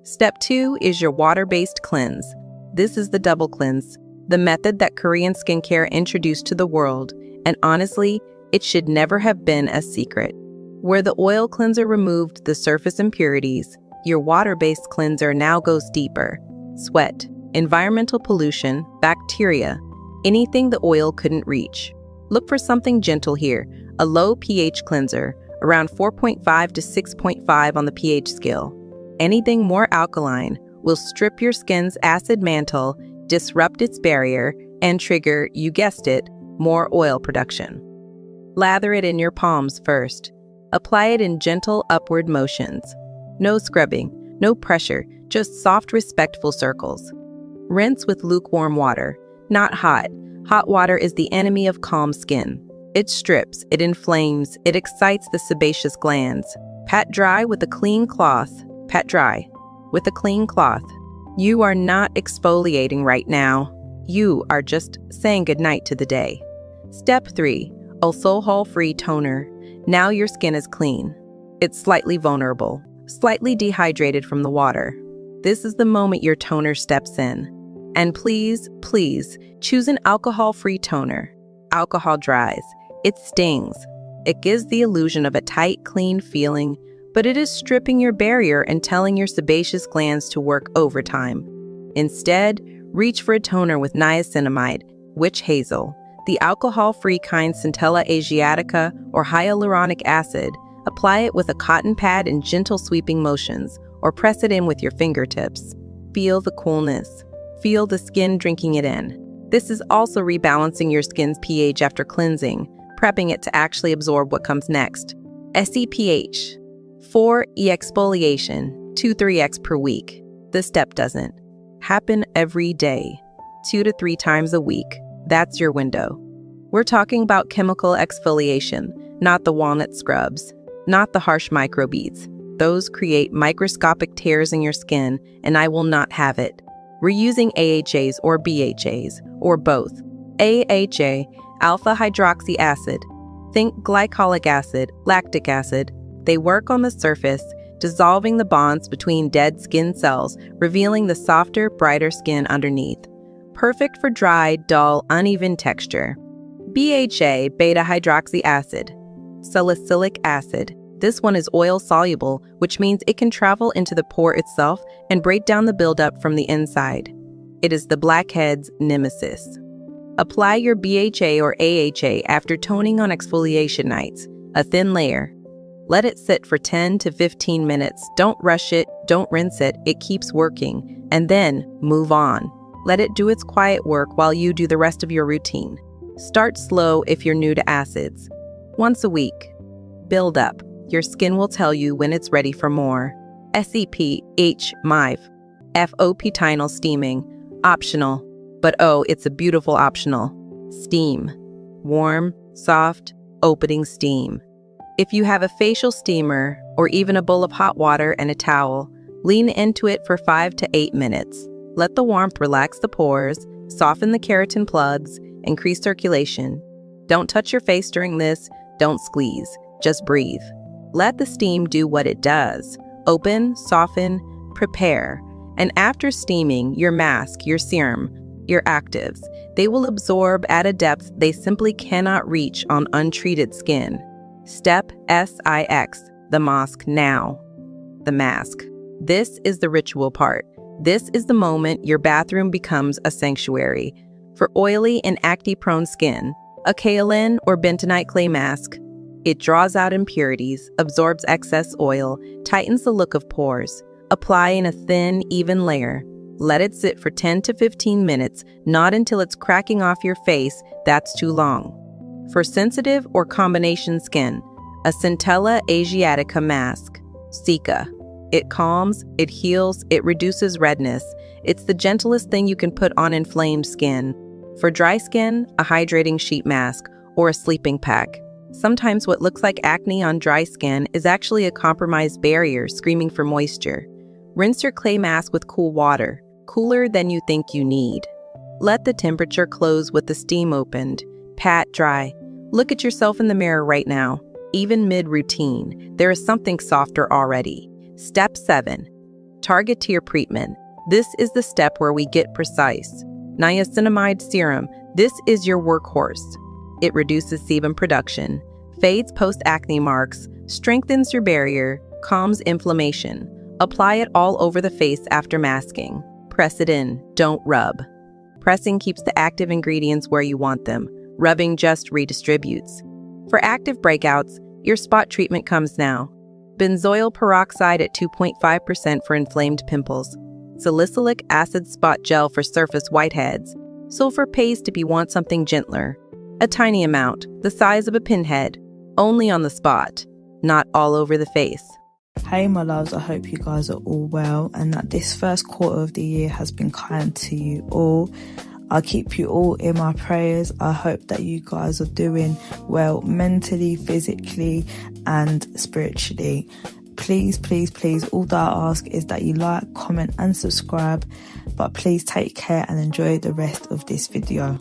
Step 2 is your water-based cleanse. This is the double cleanse, the method that Korean skincare introduced to the world, and honestly, it should never have been a secret. Where the oil cleanser removed the surface impurities, your water-based cleanser now goes deeper. Sweat, environmental pollution, bacteria, anything the oil couldn't reach. Look for something gentle here, a low pH cleanser, around 4.5 to 6.5 on the pH scale. Anything more alkaline will strip your skin's acid mantle, disrupt its barrier, and trigger, you guessed it, more oil production. Lather it in your palms first. Apply it in gentle upward motions. No scrubbing, no pressure, just soft, respectful circles. Rinse with lukewarm water, not hot. Hot water is the enemy of calm skin. It strips, it inflames, it excites the sebaceous glands. Pat dry with a clean cloth. Pat dry with a clean cloth. You are not exfoliating right now. You are just saying goodnight to the day. Step 3. Alcohol-free toner. Now your skin is clean. It's slightly vulnerable, slightly dehydrated from the water. This is the moment your toner steps in. And please, please, choose an alcohol-free toner. Alcohol dries. It stings. It gives the illusion of a tight, clean feeling, but it is stripping your barrier and telling your sebaceous glands to work overtime. Instead, reach for a toner with niacinamide, witch hazel, the alcohol-free kind Centella asiatica, or hyaluronic acid. Apply it with a cotton pad in gentle sweeping motions, or press it in with your fingertips. Feel the coolness. Feel the skin drinking it in. This is also rebalancing your skin's pH after cleansing, prepping it to actually absorb what comes next. SEPH. 4. Exfoliation, 2-3x per week. This step doesn't happen every day. 2 to 3 times a week. That's your window. We're talking about chemical exfoliation, not the walnut scrubs, not the harsh microbeads. Those create microscopic tears in your skin, and I will not have it. We're using AHAs or BHAs, or both. AHA, alpha hydroxy acid. Think glycolic acid, lactic acid. They work on the surface, dissolving the bonds between dead skin cells, revealing the softer, brighter skin underneath. Perfect for dry, dull, uneven texture. BHA, beta-hydroxy acid. Salicylic acid. This one is oil-soluble, which means it can travel into the pore itself and break down the buildup from the inside. It is the blackhead's nemesis. Apply your BHA or AHA after toning on exfoliation nights, a thin layer. Let it sit for 10 to 15 minutes. Don't rush it, don't rinse it, it keeps working. And then move on. Let it do its quiet work while you do the rest of your routine. Start slow if you're new to acids. Once a week. Build up. Your skin will tell you when it's ready for more. SEPH MIVE. FOP steaming. Optional. But oh, it's a beautiful optional. Steam. Warm, soft, opening steam. If you have a facial steamer or even a bowl of hot water and a towel, lean into it for 5 to 8 minutes. Let the warmth relax the pores, soften the keratin plugs, increase circulation. Don't touch your face during this, don't squeeze, just breathe. Let the steam do what it does. Open, soften, prepare. And after steaming, your mask, your serum, your actives, they will absorb at a depth they simply cannot reach on untreated skin. Step SIX, the mask now. The mask. This is the ritual part. This is the moment your bathroom becomes a sanctuary. For oily and acne-prone skin, a kaolin or bentonite clay mask. It draws out impurities, absorbs excess oil, tightens the look of pores. Apply in a thin, even layer. Let it sit for 10 to 15 minutes, not until it's cracking off your face. That's too long. For sensitive or combination skin, a Centella Asiatica mask. Cica. It calms, it heals, it reduces redness. It's the gentlest thing you can put on inflamed skin. For dry skin, a hydrating sheet mask or a sleeping pack. Sometimes what looks like acne on dry skin is actually a compromised barrier screaming for moisture. Rinse your clay mask with cool water, cooler than you think you need. Let the temperature close with the steam opened. Pat dry. Look at yourself in the mirror right now. Even mid-routine, there is something softer already. Step 7. Target to your treatment. This is the step where we get precise. Niacinamide serum. This is your workhorse. It reduces sebum production, fades post-acne marks, strengthens your barrier, calms inflammation. Apply it all over the face after masking. Press it in, don't rub. Pressing keeps the active ingredients where you want them. Rubbing just redistributes. For active breakouts, your spot treatment comes now. Benzoyl peroxide at 2.5% for inflamed pimples. Salicylic acid spot gel for surface whiteheads. Sulfur paste if you want something gentler. A tiny amount, the size of a pinhead. Only on the spot, not all over the face. Hey my loves, I hope you guys are all well and that this first quarter of the year has been kind to you all. I'll keep you all in my prayers. I hope that you guys are doing well mentally, physically and spiritually. Please, please, please, all that I ask is that you like, comment and subscribe. But please take care and enjoy the rest of this video.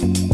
Bye.